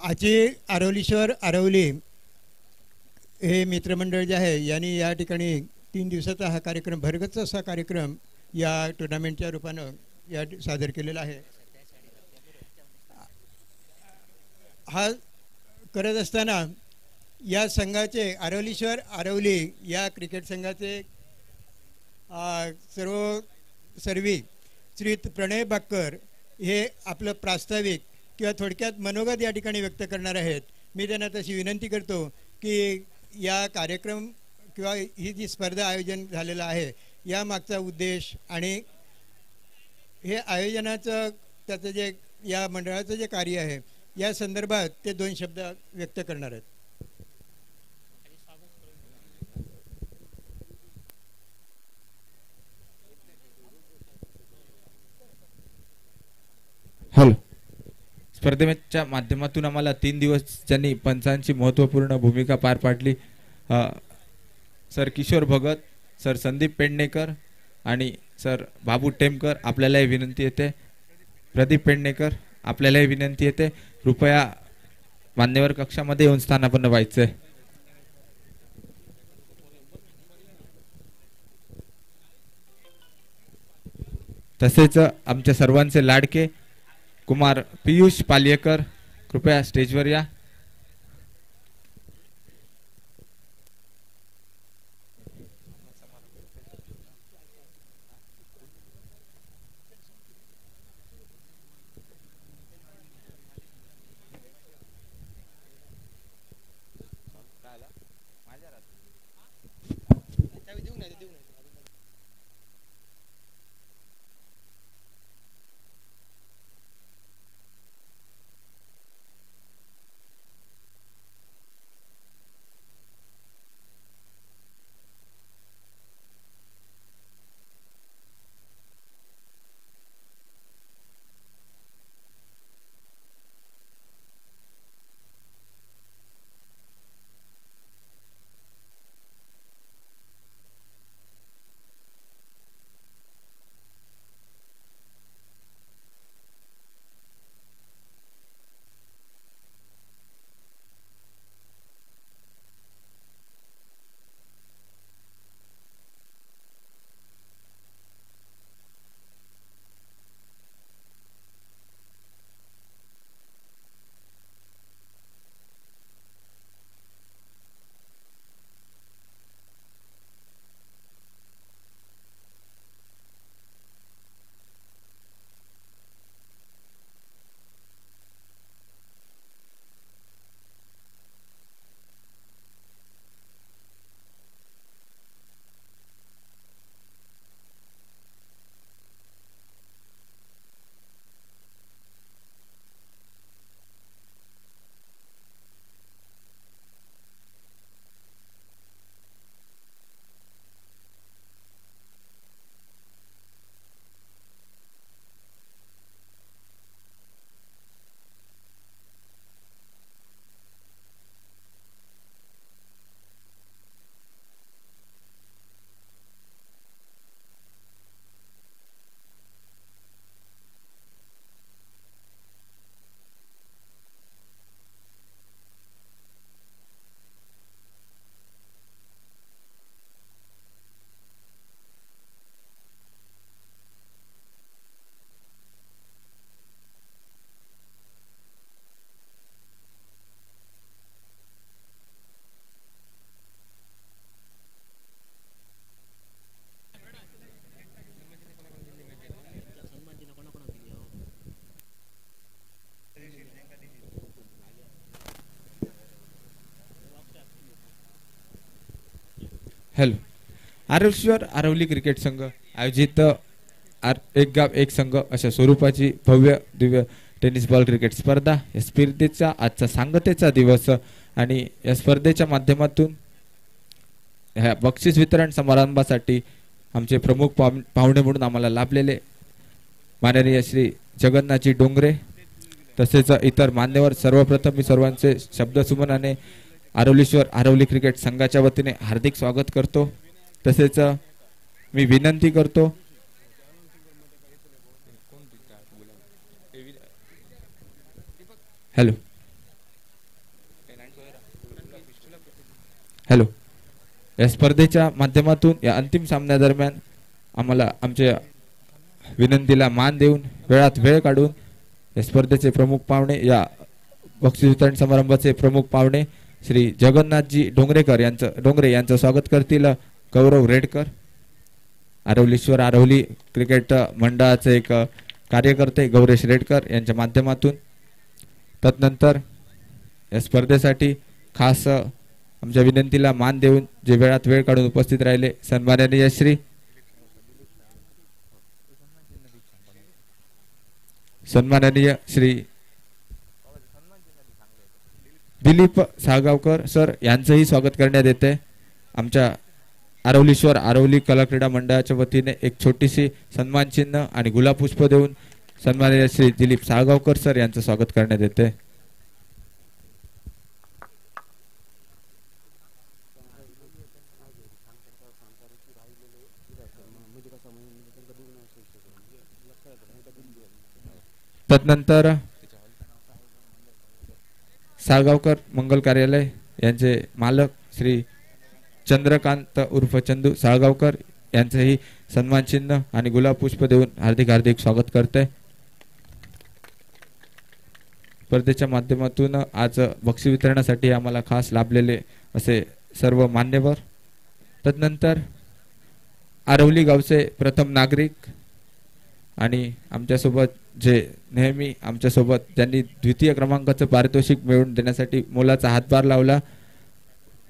आजचे आरवलीश्वर आरवली हे मित्रमंडळ जे आहे यांनी या ठिकाणी 3 दिवसाचा हा कार्यक्रम भरगच्च असा कार्यक्रम या टुर्नामेंटच्या रूपानं सादर केलेला आहे। हा करत असताना या संघाचे आरवलीश्वर आरवली या क्रिकेट संघाचे सर्वी श्री प्रणय बाक्कर हे आपलं प्रास्ताविक किंवा थोडक्यात मनोगत या ठिकाणी व्यक्त करणार आहेत। मी त्यांना तशी विनंती करतो की या कार्यक्रम किंवा ही जी स्पर्धा आयोजन झालेला आहे या मागचा उद्देश आणि हे आयोजनाचं त्याचं जे या मंडळाचं जे कार्य आहे या संदर्भात ते 2 शब्द व्यक्त करणार आहेत। हॅलो, स्पर्धेच्या माध्यमातून आम्हाला 3 दिवस ज्यांनी पंचांची महत्त्वपूर्ण भूमिका पार पाडली सर किशोर भगत, सर संदीप पेडणेकर आणि सर बाबू टेमकर आपल्यालाही विनंती येते, प्रदीप पेडणेकर आपल्यालाही विनंती येते कृपया मान्यवर कक्षामध्ये येऊन स्थानापन्न व्हायचे। तसेच आमच्या सर्वांचे लाडके कुमार पीयूष पालियकर कृपया स्टेजवर या। हॅलो, आरवलीश्वर आरवली क्रिकेट संघ आयोजित एक गाव एक संघ अशा स्वरूपाची भव्य दिव्य टेनिस बॉल क्रिकेट स्पर्धा या स्पर्धेचा आजचा सांगतेचा दिवस आणि या स्पर्धेच्या माध्यमातून ह्या बक्षीस वितरण समारंभासाठी आमचे प्रमुख पाहुणे म्हणून आम्हाला लाभलेले माननीय श्री जगन्नाथजी डोंगरे तसेच इतर मान्यवर सर्वप्रथम मी सर्वांचे शब्दसुमनाने आरवलीश्वर आरवली क्रिकेट संघाच्या वतीने हार्दिक स्वागत करतो। तसेच मी विनंती करतो हॅलो हॅलो. या स्पर्धेच्या माध्यमातून या अंतिम सामन्यादरम्यान आम्हाला आमच्या विनंतीला मान देऊन वेळात वेळ काढून या स्पर्धेचे प्रमुख पाहुणे, या बक्षीस वितरण समारंभाचे प्रमुख पाहुणे श्री जगन्नाथजी डोंगरे यांचं स्वागत करतील गौरव रेडकर, आरवलीश्वर आरवली क्रिकेट मंडळाचे एक कार्यकर्ते गौरेश रेडकर यांच्या माध्यमातून. तदनंतर या स्पर्धेसाठी खास आमच्या विनंतीला मान देऊन जे वेळात वेळ काढून उपस्थित राहिले सन्माननीय श्री दिलीप साळगावकर सर यांचंही स्वागत करण्यात येते. आमच्या आरवलीश्वर आरवली कला क्रीडा मंडळाच्या वतीने एक छोटीशी सन्मान चिन्ह आणि गुलाब पुष्प देऊन सन्माननीय श्री दिलीप साळगावकर सर यांचं स्वागत करण्यात येते. तदनंतर साळगावकर मंगल कार्यालय यांचे मालक श्री चंद्रकांत उर्फ चंदू साळगावकर यांचेही सन्मान चिन्ह आणि गुलाब पुष्प देऊन हार्दिक हार्दिक स्वागत करते. स्पर्धेच्या माध्यमातून आज बक्षीस वितरणासाठी आम्हाला खास लाभलेले असे सर्व मान्यवर. तदनंतर आरवली गावचे प्रथम नागरिक आणि आमच्यासोबत जे नेहमी आमच्यासोबत ज्यांनी द्वितीय क्रमांकाचं पारितोषिक मिळवून देण्यासाठी मोलाचा हातभार लावला,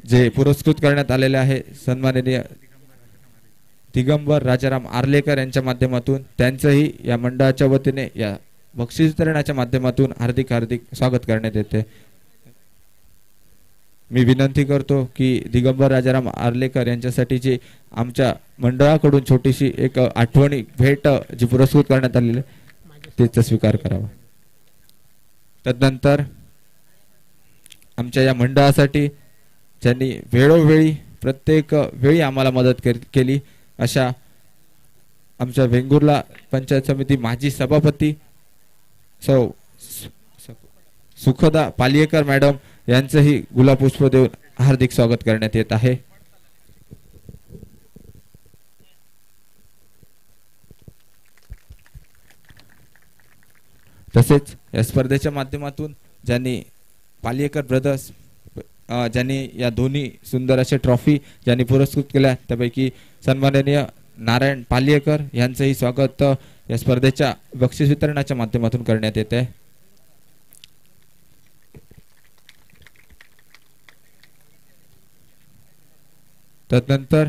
जे पुरस्कृत करण्यात आलेले आहे सन्माननीय दिगंबर राजाराम आर्लेकर यांच्या माध्यमातून त्यांचंही या मंडळाच्या वतीने या बक्षीस वितरणाच्या माध्यमातून हार्दिक हार्दिक स्वागत करण्यात येते. मी विनंती करतो की दिगंबर राजाराम आर्लेकर यांच्यासाठी आमच्या मंडळाकडून छोटीशी एक आठवणी भेट जी पुरस्कृत करण्यात आलेली त्याचा स्वीकार करावा. तदनंतर आमच्या या मंडळासाठी ज्यांनी वेळोवेळी प्रत्येक वेळी आम्हाला मदत केली अशा आमच्या वेंगुर्ला पंचायत समिती माजी सभापती सौ सुखदा पालियेकर मॅडम यांचंही गुलाब पुष्प देऊन हार्दिक स्वागत करण्यात येत आहे. तसेच या स्पर्धेच्या माध्यमातून ज्यांनी पालियेकर ब्रदर्स ज्यांनी या दोन्ही सुंदर असे ट्रॉफी ज्यांनी पुरस्कृत केल्या त्यापैकी सन्माननीय नारायण पालियेकर यांचंही स्वागत या स्पर्धेच्या बक्षीस वितरणाच्या माध्यमातून करण्यात येत आहे. तदनंतर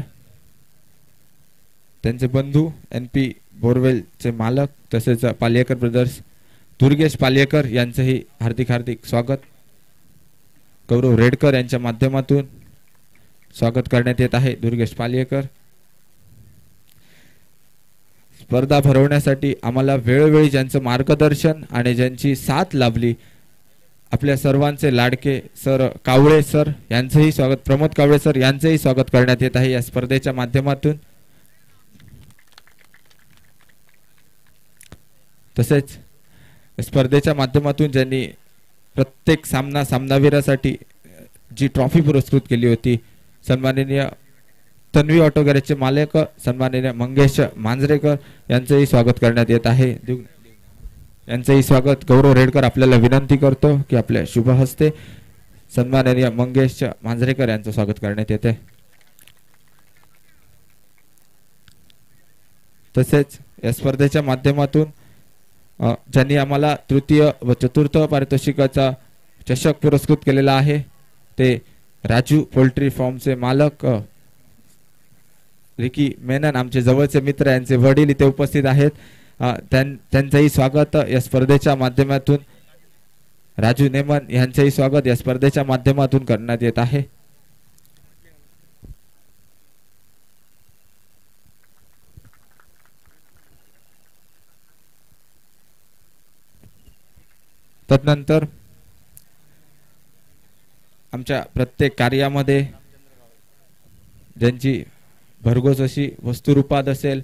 त्यांचे बंधू NP बोरवेलचे मालक तसेच पालियेकर ब्रदर्स दुर्गेश पालियेकर यांचेही हार्दिक हार्दिक स्वागत गौरव रेडकर यांच्या माध्यमातून स्वागत करण्यात येत आहे. दुर्गेश पालियेकर स्पर्धा भरवण्यासाठी आम्हाला वेळोवेळी ज्यांचं मार्गदर्शन आणि ज्यांची साथ लाभली आपल्या सर्वांचे लाडके सर कावळे सर यांचेही स्वागत, प्रमोद कावळे सर यांचेही स्वागत करण्यात येत आहे या स्पर्धेच्या माध्यमातून. तसेच स्पर्धेच्या माध्यमातून ज्यांनी प्रत्येक सामनावीरासाठी जी ट्रॉफी पुरस्कृत केली होती सन्माननीय तन्वी ऑटो गॅरेजचे मालक सन्माननीय मंगेश मांजरेकर यांचेही स्वागत करण्यात येत आहे. यांचेही स्वागत गौरव रेडकर आपल्याला विनंती करतो की आपल्या शुभ हस्ते सन्माननीय मंगेश मांजरेकर यांचं स्वागत करण्यात येते. तसेच या स्पर्धेच्या माध्यमातून ज्यांनी आम्हाला तृतीय व चतुर्थ पारितोषिकाचा चषक पुरस्कृत केलेला आहे ते राजू पोल्ट्री फार्मचे मालक रिकी मेनन आमचे जवळचे मित्र यांचे वडील इथे उपस्थित आहेत. त्यांचंही स्वागत या स्पर्धेच्या माध्यमातून राजू नेमन यांचेही स्वागत या स्पर्धेच्या माध्यमातून करण्यात येत आहे. तदनंतर आमच्या प्रत्येक कार्यामध्ये ज्यांची भरघोस अशी वस्तुरूपात असेल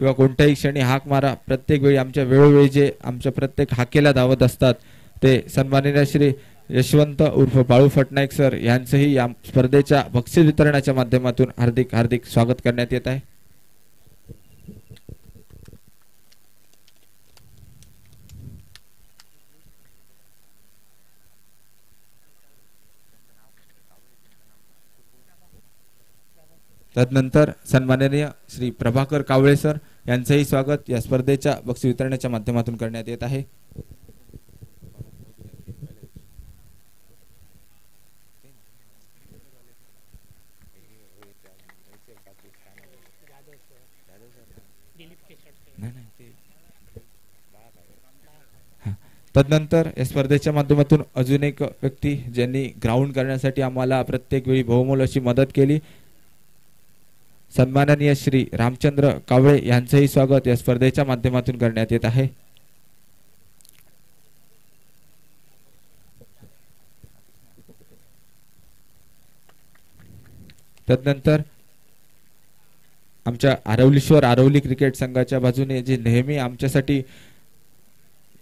किंवा कोणत्याही क्षणी हाक मारा, प्रत्येक वेळी आमच्या वेळोवेळी जे आमच्या प्रत्येक हाकेला धावत असतात ते सन्माननीय श्री यशवंत उर्फ बाळू फटनाईक सर यांचंही या स्पर्धेच्या बक्षीस वितरणाच्या माध्यमातून हार्दिक हार्दिक स्वागत करण्यात येत आहे. तदनंतर सन्माननीय श्री प्रभाकर कावळे सर यांचंही स्वागत या स्पर्धेच्या बक्षीस वितरणाच्या माध्यमातून करण्यात येत आहे. तदनंतर या स्पर्धेच्या माध्यमातून अजून एक व्यक्ती ज्यांनी ग्राउंड करण्यासाठी आम्हाला प्रत्येक वेळी बहुमोल अशी मदत केली, सन्माननीय श्री रामचंद्र कावळे यांचंही स्वागत या स्पर्धेच्या माध्यमातून करण्यात येत आहे. तदनंतर आमच्या आरवलीश्वर आरवली क्रिकेट संघाच्या बाजूने जे नेहमी आमच्यासाठी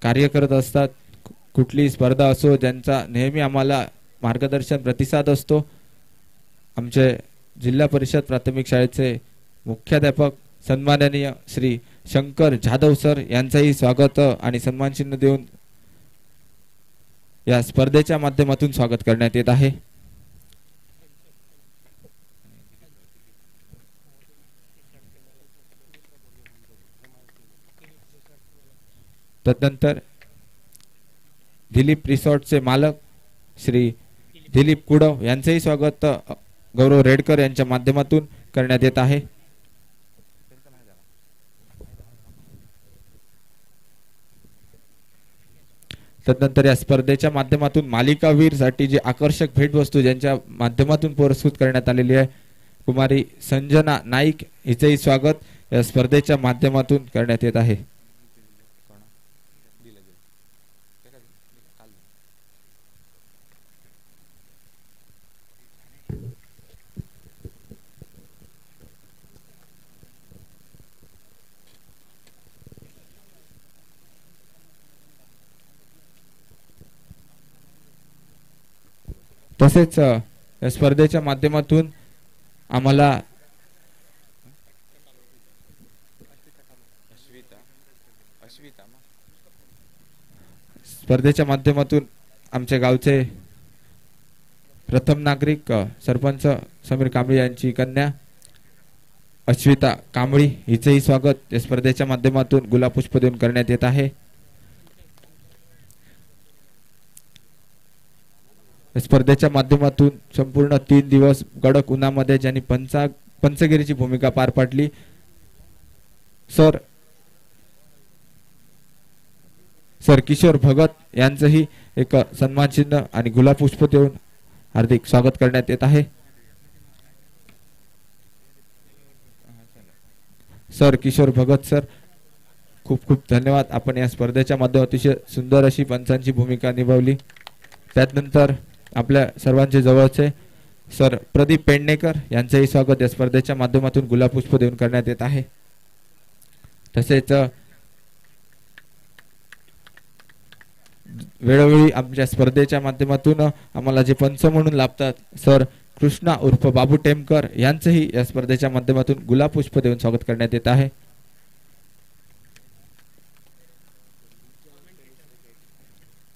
कार्य करत असतात, कुठली स्पर्धा असो ज्यांचा नेहमी आम्हाला मार्गदर्शन प्रतिसाद असतो, आमचे जिल्हा परिषद प्राथमिक शाळेचे मुख्याध्यापक सन्माननीय श्री शंकर जाधव सर यांचंही स्वागत आणि सन्मान चिन्ह देऊन या स्पर्धेच्या माध्यमातून स्वागत करण्यात येत आहे. तदनंतर दिलीप रिसॉर्टचे मालक श्री दिलीप कुडव यांचेही स्वागत गौरव रेडकर यांच्या माध्यमातून करण्यात येत आहे. तदनंतर या स्पर्धेच्या माध्यमातून मालिकावीर साठी जे आकर्षक भेटवस्तू ज्यांच्या माध्यमातून पुरस्कृत करण्यात आलेली आहे, कुमारी संजना नाईक हिचेही स्वागत या स्पर्धेच्या माध्यमातून करण्यात येत आहे. तसेच या स्पर्धेच्या माध्यमातून आम्हाला स्पर्धेच्या माध्यमातून आमच्या गावचे प्रथम नागरिक सरपंच समीर कांबळे यांची कन्या अश्विता कांबळी हिचेही स्वागत या स्पर्धेच्या माध्यमातून गुलाबपुष्प देऊन करण्यात येत आहे. स्पर्धेच्या माध्यमातून संपूर्ण 3 दिवस कडक उन्हामध्ये ज्यांनी पंचगिरीची भूमिका पार पाडली, सर किशोर भगत यांचंही एक सन्मान चिन्ह आणि गुलाब पुष्प देऊन हार्दिक स्वागत करण्यात येत आहे. सर किशोर भगत सर खूप खूप धन्यवाद, आपण या स्पर्धेच्या माध्यमातून अतिशय सुंदर अशी पंचांची भूमिका निभावली. त्यानंतर आपल्या सर्वांचे जवळचे सर प्रदीप पेडणेकर यांचेही स्वागत या स्पर्धेच्या माध्यमातून गुलाब पुष्प देऊन करण्यात येत आहे. तसेच वेळोवेळी आमच्या स्पर्धेच्या माध्यमातून आम्हाला जे पंच म्हणून लाभतात, सर कृष्णा उर्फ बाबू टेमकर यांचेही या स्पर्धेच्या माध्यमातून गुलाब पुष्प देऊन स्वागत करण्यात येत आहे.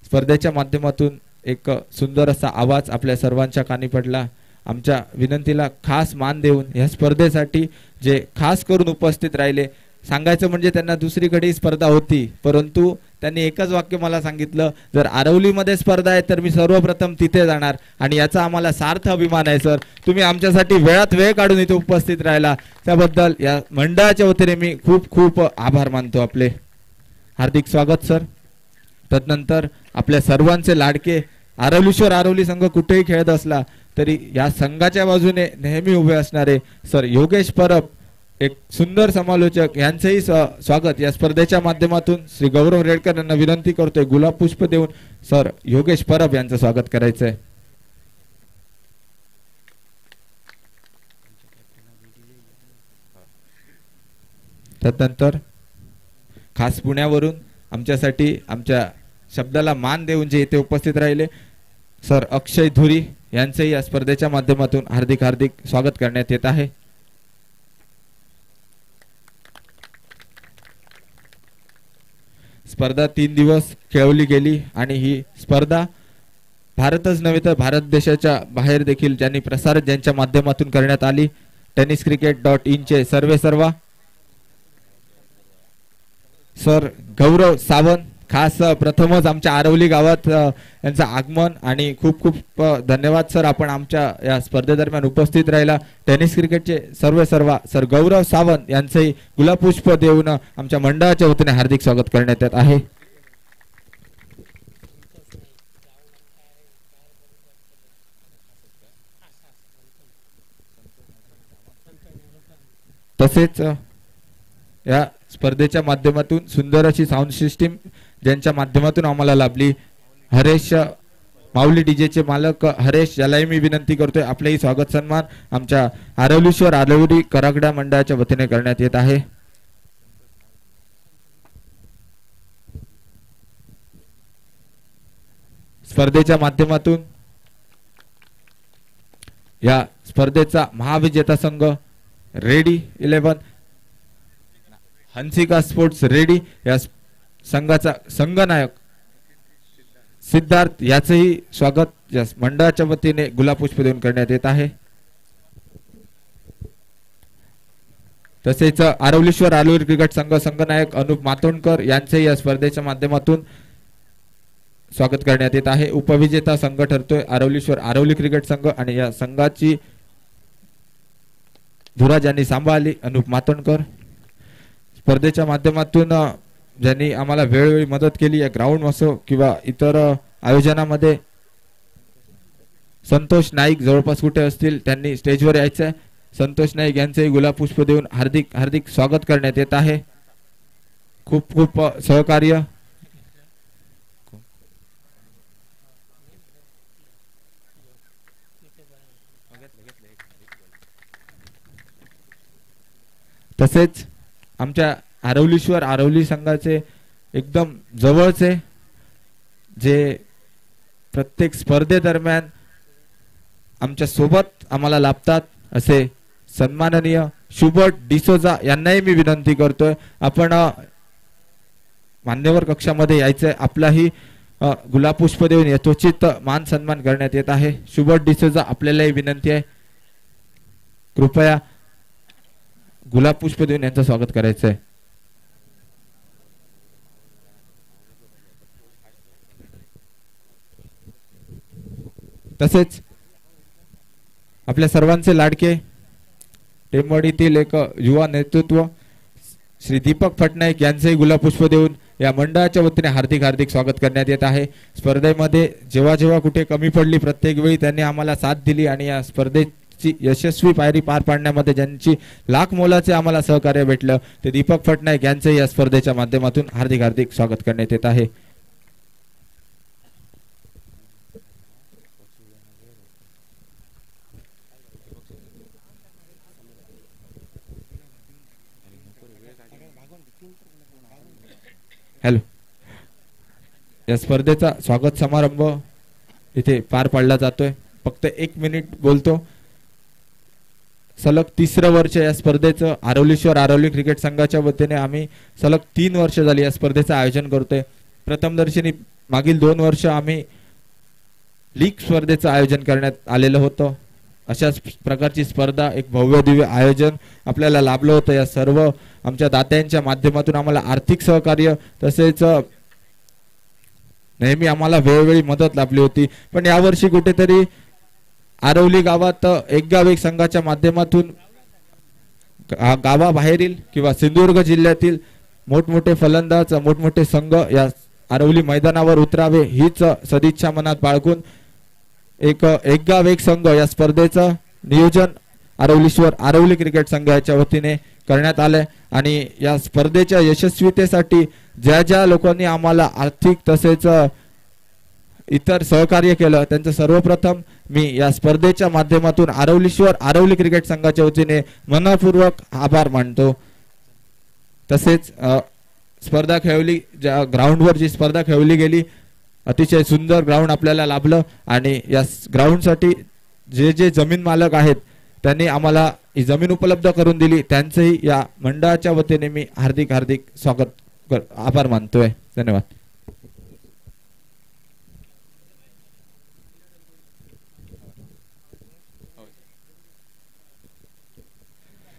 स्पर्धेच्या माध्यमातून एक सुंदर असा आवाज आपल्या सर्वांच्या कानी पडला. आमच्या विनंतीला खास मान देऊन या स्पर्धेसाठी जे खास करून उपस्थित राहिले, सांगायचं म्हणजे त्यांना दुसरीकडे स्पर्धा होती, परंतु त्यांनी एकच वाक्य मला सांगितलं, जर आरवलीमध्ये स्पर्धा आहे तर मी सर्वप्रथम तिथे जाणार आणि याचा आम्हाला सार्थ अभिमान आहे. सर तुम्ही आमच्यासाठी वेळात वेळ काढून इथे उपस्थित राहिला त्याबद्दल या मंडळाच्या वतीने मी खूप खूप आभार मानतो. आपले हार्दिक स्वागत सर. तदनंतर आपल्या सर्वांचे लाडके आरवलीश्वर आरवली संघ कुठेही खेळत असला तरी या संघाच्या बाजूने नेहमी उभे असणारे सर योगेश परब, एक सुंदर समालोचक, यांचेही स्वागत या स्पर्धेच्या माध्यमातून श्री गौरव रेडकर यांना विनंती करतोय गुलाब पुष्प देऊन सर योगेश परब यांचं स्वागत करायचंय. त्यानंतर खास पुण्यावरून आमच्यासाठी आमच्या शब्दाला मान देऊन जे इथे उपस्थित राहिले सर अक्षय धुरी यांचेही या स्पर्धेच्या माध्यमातून हार्दिक हार्दिक स्वागत करण्यात येत आहे. स्पर्धा 3 दिवस खेळवली गेली आणि ही स्पर्धा भारतच नव्हे तर भारत देशाच्या बाहेर देखील ज्यांनी प्रसारित ज्यांच्या माध्यमातून करण्यात आली. tenniscricket.in चे सर्वेसर्वा सर गौरव सावंत खास प्रथमच आमच्या आरवली गावात यांचं आगमन आणि खूप खूप धन्यवाद सर, आपण आमच्या या स्पर्धेदरम्यान उपस्थित राहिला. टेनिस क्रिकेटचे सर्वेसर्वा सर गौरव सावंत यांचंही गुलाबपुष्प देऊन आमच्या मंडळाच्या वतीने हार्दिक स्वागत करण्यात येत आहे. तसेच या स्पर्धेच्या माध्यमातून सुंदर अशी साऊंड सिस्टीम ज्यांच्या माध्यमातून आम्हाला लाभली, हरेश माऊली डीजेचे मालक हरेश यालाही मी विनंती करतोय आपलेही स्वागत सन्मान आमच्या आरवलीश्वर आरवली करागडा मंडळाच्या वतीने करण्यात येत आहे. स्पर्धेच्या माध्यमातून या स्पर्धेचा महाविजेता संघ रेडी 11 हंसिका स्पोर्ट्स रेडी या संघाचा संघनायक सिद्धार्थ याचेही स्वागत या मंडळाच्या वतीने गुलाबपुष्प देऊन करण्यात येत आहे. तसेच आरवलीश्वर आरवली क्रिकेट संघ संघनायक अनुप मातोंडकर यांचे या स्पर्धेच्या माध्यमातून स्वागत करण्यात येत आहे. उपविजेता संघ ठरतोय आरवलीश्वर आरवली क्रिकेट संघ आणि या संघाची धुरा ज्यांनी सांभाळली अनुप मातोंडकर. स्पर्धेच्या माध्यमातून ज्यांनी आम्हाला वेळोवेळी मदत केली या ग्राउंड असो किंवा इतर आयोजनामध्ये, संतोष नाईक जवळपास कुठे असतील त्यांनी स्टेजवर यायचंय. संतोष नाईक यांचे गुलाबपुष्प देऊन हार्दिक हार्दिक स्वागत करण्यात येत आहे. खूप खूप सहकार्य. तसेच आमच्या आरवलीश्वर आरवली संघाचे एकदम जवळचे जे प्रत्येक स्पर्धेदरम्यान आमच्या सोबत आम्हाला लाभतात असे सन्माननीय शुभट डिसोजा यांनाही मी विनंती करतोय आपण मान्यवर कक्षामध्ये यायचंय. आपलाही गुलाबपुष्प देऊन यथोचित मान सन्मान करण्यात येत आहे. शुभट डिसोजा आपल्यालाही विनंती आहे कृपया गुलाबपुष्प देऊन यांचं स्वागत करायचं आहे. तसेच आपल्या सर्वांचे लाडके टेंबवाडीतील एक युवा नेतृत्व श्री दीपक पटनायक यांचेही गुलाबपुष्प देऊन या मंडळाच्या वतीने हार्दिक हार्दिक स्वागत करण्यात येत आहे. स्पर्धेमध्ये जेव्हा जेव्हा कुठे कमी पडली प्रत्येक वेळी त्यांनी आम्हाला साथ दिली आणि या स्पर्धेची यशस्वी पायरी पार पाडण्यामध्ये ज्यांची लाख मोलाचे आम्हाला सहकार्य भेटलं ते दीपक पटनायक यांचे या स्पर्धेच्या माध्यमातून हार्दिक हार्दिक स्वागत करण्यात येत आहे. हॅलो, या स्पर्धेचा स्वागत समारंभ इथे पार पाडला जातोय. फक्त 1 मिनिट बोलतो. सलग 3रं वर्ष या स्पर्धेचं आरवलीश्वर आरवली क्रिकेट संघाच्या वतीने आम्ही सलग 3 वर्ष झाली या स्पर्धेचं आयोजन करतोय. प्रथमदर्शनी मागील 2 वर्ष आम्ही लीग स्पर्धेचं आयोजन करण्यात आलेलं होतं. अशाच प्रकारची स्पर्धा एक भव्य दिव्य आयोजन आपल्याला लाभलं होतं. या सर्व आमच्या दात्यांच्या माध्यमातून आम्हाला आर्थिक सहकार्य तसेच नेहमी आम्हाला वेळोवेळी मदत लाभली होती. पण यावर्षी कुठेतरी आरवली गावात एक गाव एक संघाच्या माध्यमातून गावाबाहेरील किंवा सिंधुदुर्ग जिल्ह्यातील मोठमोठे फलंदाज मोठमोठे संघ या आरवली मैदानावर उतरावे हीच सदिच्छा मनात बाळगून एक गाव एक संघ या स्पर्धेचं नियोजन आरवलीश्वर आरवली क्रिकेट संघाच्या वतीने करण्यात आले. आणि या स्पर्धेच्या यशस्वीतेसाठी ज्या ज्या लोकांनी आम्हाला आर्थिक तसेच इतर सहकार्य केलं त्यांचं सर्वप्रथम मी या स्पर्धेच्या माध्यमातून आरवलीश्वर आरवली क्रिकेट संघाच्या वतीने मनपूर्वक आभार मानतो. तसेच स्पर्धा खेळवली ज्या ग्राउंडवर जी स्पर्धा खेळवली गेली अतिशय सुंदर ग्राउंड आपल्याला लाभलं आणि या ग्राउंडसाठी जे जे जमीन मालक आहेत त्यांनी आम्हाला ही जमीन उपलब्ध करून दिली, त्यांचंही या मंडळाच्या वतीने मी हार्दिक हार्दिक आभार मानतोय. धन्यवाद.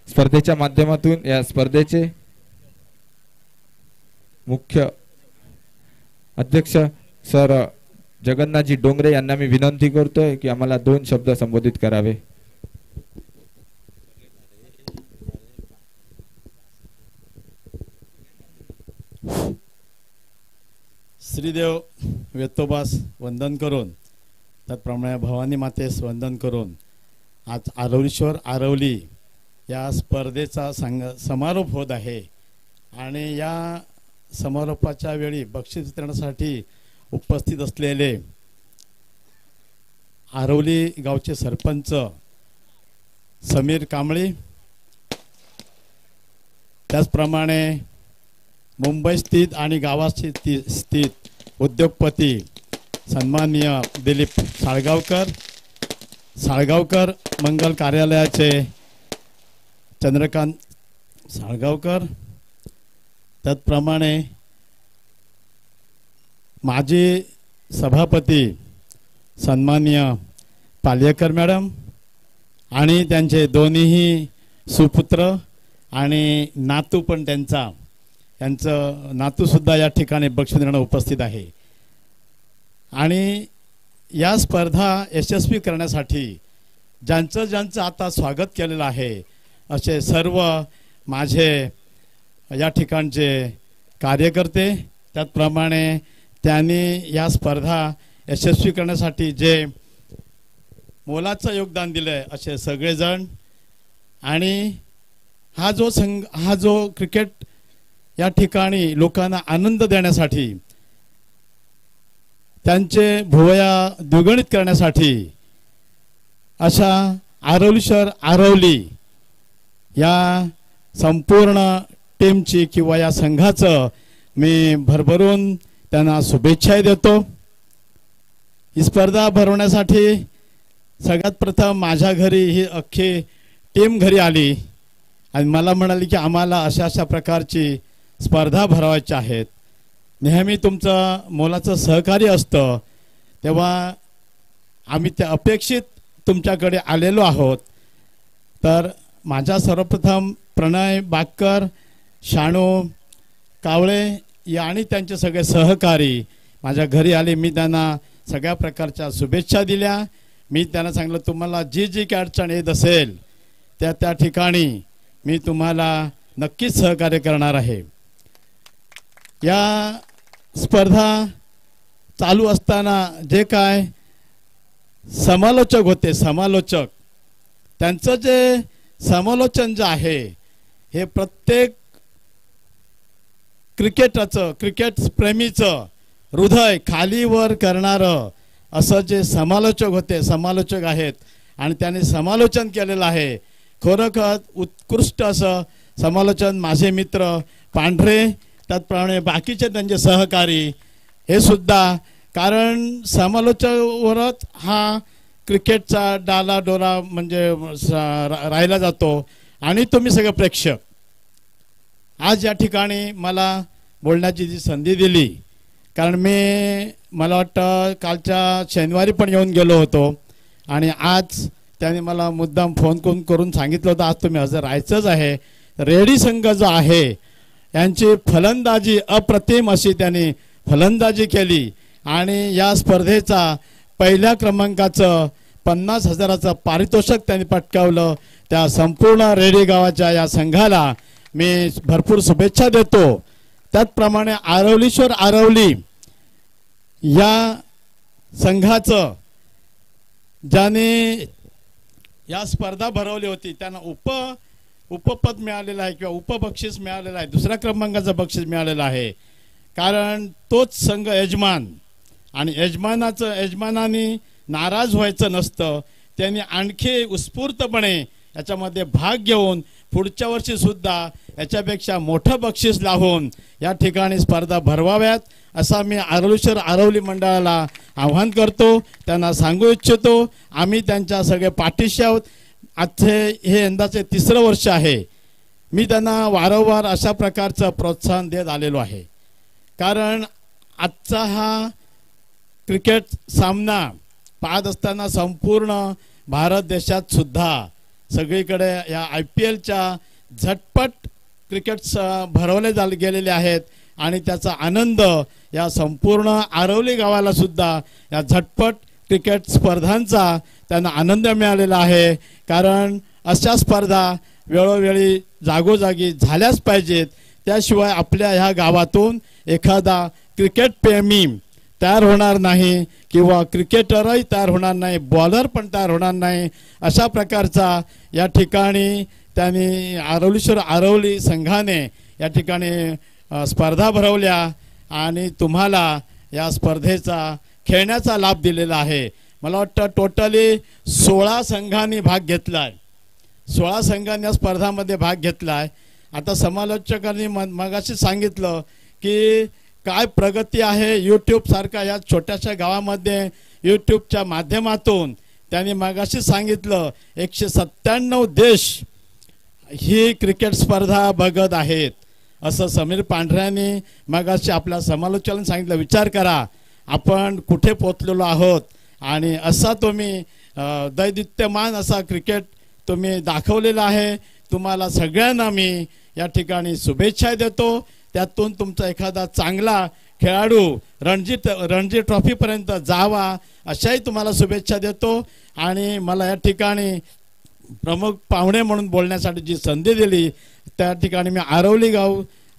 स्पर्धेच्या माध्यमातून या स्पर्धेचे मुख्य अध्यक्ष सर जगन्नाथजी डोंगरे यांना मी विनंती करतोय की आम्हाला 2 शब्द संबोधित करावे. श्रीदेव वेतोबास वंदन करून, त्याचप्रमाणे भवानी मातेस वंदन करून आज आरवलीश्वर आरवली या स्पर्धेचा समारोप होत आहे. आणि या समारोपाच्या वेळी बक्षीस वितरणासाठी उपस्थित असलेले आरवली गावचे सरपंच समीर कांबळी, त्याचप्रमाणे मुंबई स्थित आणि गावात स्थित उद्योगपती सन्माननीय दिलीप साळगावकर, मंगल कार्यालयाचे चंद्रकांत साळगावकर, त्याचप्रमाणे माजी सभापती सन्माननीय पालेकर मॅडम आणि त्यांचे दोन्हीही सुपुत्र आणि नातू पण त्यांचं नातूसुद्धा या ठिकाणी बक्षीस देण्यास उपस्थित आहे. आणि या स्पर्धा यशस्वी करण्यासाठी ज्यांचं आता स्वागत केलेलं आहे असे सर्व माझे या ठिकाणचे कार्यकर्ते, त्याचप्रमाणे त्यांनी या स्पर्धा यशस्वी करण्यासाठी जे मोलाचं योगदान दिलं असे सगळेजण, आणि हा जो क्रिकेट या ठिकाणी लोकांना आनंद देण्यासाठी, त्यांचे भुवया द्विगुणित करण्यासाठी अशा आरवलीश्वर आरवली या संपूर्ण टीमची किंवा या संघाचं मी भरभरून त्यांना शुभेच्छा देतो. ही स्पर्धा भरवण्यासाठी सगळ्यात प्रथम माझ्या घरी ही अख्खी टीम घरी आली आणि मला म्हणाली की आम्हाला अशा प्रकारची स्पर्धा भरवायची आहेत. नेहमी तुमचं मोलाचं सहकार्य असतं, तेव्हा आम्ही ते अपेक्षित तुमच्याकडे आलेलो आहोत. तर माझा सर्वप्रथम प्रणय बागकर, शाणू कावळे आणि त्यांचे सगळे सहकारी माझ्या घरी आले. मी त्यांना सगळ्या प्रकारच्या शुभेच्छा दिल्या. मी त्यांना सांगितलं तुम्हाला जी काही अडचण येत असेल त्या ठिकाणी मी तुम्हाला नक्कीच सहकार्य करणार आहे. या स्पर्धा चालू असताना जे काय समालोचक होते, त्यांचं जे समालोचन जे आहे हे प्रत्येक क्रिकेट प्रेमीचं हृदय खालीवर करणारं असं जे समालोचक आहेत आणि त्यांनी समालोचन केलेलं आहे. खरोखर उत्कृष्ट असं समालोचन माझे मित्र पांढरे, त्याचप्रमाणे बाकीचे त्यांचे सहकारी हे सुद्धा, कारण समालोचनावरच हा क्रिकेटचा डालाडोला म्हणजे राहिला जातो. आणि तुम्ही सगळे प्रेक्षक आज या ठिकाणी मला बोलण्याची जी संधी दिली, कारण मला वाटतं कालच्या शनिवारी पण येऊन गेलो होतो आणि आज त्याने मला मुद्दाम फोन करून सांगितलं होतं आज तुम्ही हजर राहायचंच आहे. रेडी संघ जो आहे यांची फलंदाजी अप्रतिम अशी त्यांनी फलंदाजी केली आणि या स्पर्धेचा पहिल्या क्रमांकाचं 50,000चं पारितोषिक त्यांनी पटकावलं. त्या संपूर्ण रेडी गावाच्या या संघाला मी भरपूर शुभेच्छा देतो. त्याचप्रमाणे आरवलीश्वर आरवली या संघाचं ज्याने या स्पर्धा भरवली होती त्यांना उपपद मिळालेलं आहे किंवा उपबक्षीस मिळालेलं आहे, 2ऱ्या क्रमांकाचं बक्षीस मिळालेलं आहे. कारण तोच संघ यजमान आणि यजमानाने नाराज व्हायचं नसतं. त्यांनी आणखी उत्स्फूर्तपणे याच्यामध्ये भाग घेऊन पुढच्या वर्षी सुद्धा याच्यापेक्षा मोठं बक्षीस लावून या ठिकाणी स्पर्धा भरवाव्यात असा मी आरवलीश्वर आरवली मंडळाला आव्हान करतो. त्यांना सांगू इच्छितो आम्ही त्यांच्या सगळे पाठीशी आहोत. आजचे हे यंदाचे 3रं वर्ष आहे. मी त्यांना वारंवार अशा प्रकारचं प्रोत्साहन देत आलेलो आहे. कारण आजचा हा क्रिकेट सामना पाहत असताना संपूर्ण भारत देशात सुद्धा सगळीकडे या IPLच्या झटपट क्रिकेट भरवले गेलेले आहेत आणि त्याचा आनंद या संपूर्ण आरवली गावाला सुद्धा या झटपट क्रिकेट स्पर्धांचा त्यांना आनंद मिळालेला आहे. कारण अशा स्पर्धा वेळोवेळी जागोजागी झाल्याच पाहिजेत. त्याशिवाय आपल्या ह्या गावातून एखादा क्रिकेट प्रेमी तयार होणार नाही किंवा क्रिकेटरही तयार होणार नाही, बॉलर पण तयार होणार नाही. अशा प्रकारचा या ठिकाणी त्यांनी आरवलीश्वर आरवली संघाने या ठिकाणी स्पर्धा भरवल्या आणि तुम्हाला या स्पर्धेचा खेळण्याचा लाभ दिलेला आहे. मला वाटतं टोटली 16 संघांनी भाग घेतला आहे. 16 संघांनी या स्पर्धामध्ये भाग घेतला आहे. आता समालोचकांनी मगाशी सांगितलं की काय प्रगती आहे YouTube सारखा या छोट्याशा गावामध्ये YouTubeच्या माध्यमातून. त्यांनी मगाशी सांगितलं 197 देश ही क्रिकेट स्पर्धा बघत आहेत असं समीर पांढऱ्यांनी मगाशी आपल्या समालोचनात सांगितलं. विचार करा आपण कुठे पोचलेलो आहोत आणि असा तुम्ही दैदिप्यमान असा क्रिकेट तुम्ही दाखवलेला आहे. तुम्हाला सगळ्यांना मी या ठिकाणी शुभेच्छा देतो. त्यातून तुमचा एखादा चांगला खेळाडू रणजी ट्रॉफीपर्यंत जावा अशाही तुम्हाला शुभेच्छा देतो. आणि मला या ठिकाणी प्रमुख पाहुणे म्हणून बोलण्यासाठी जी संधी दिली त्या ठिकाणी मी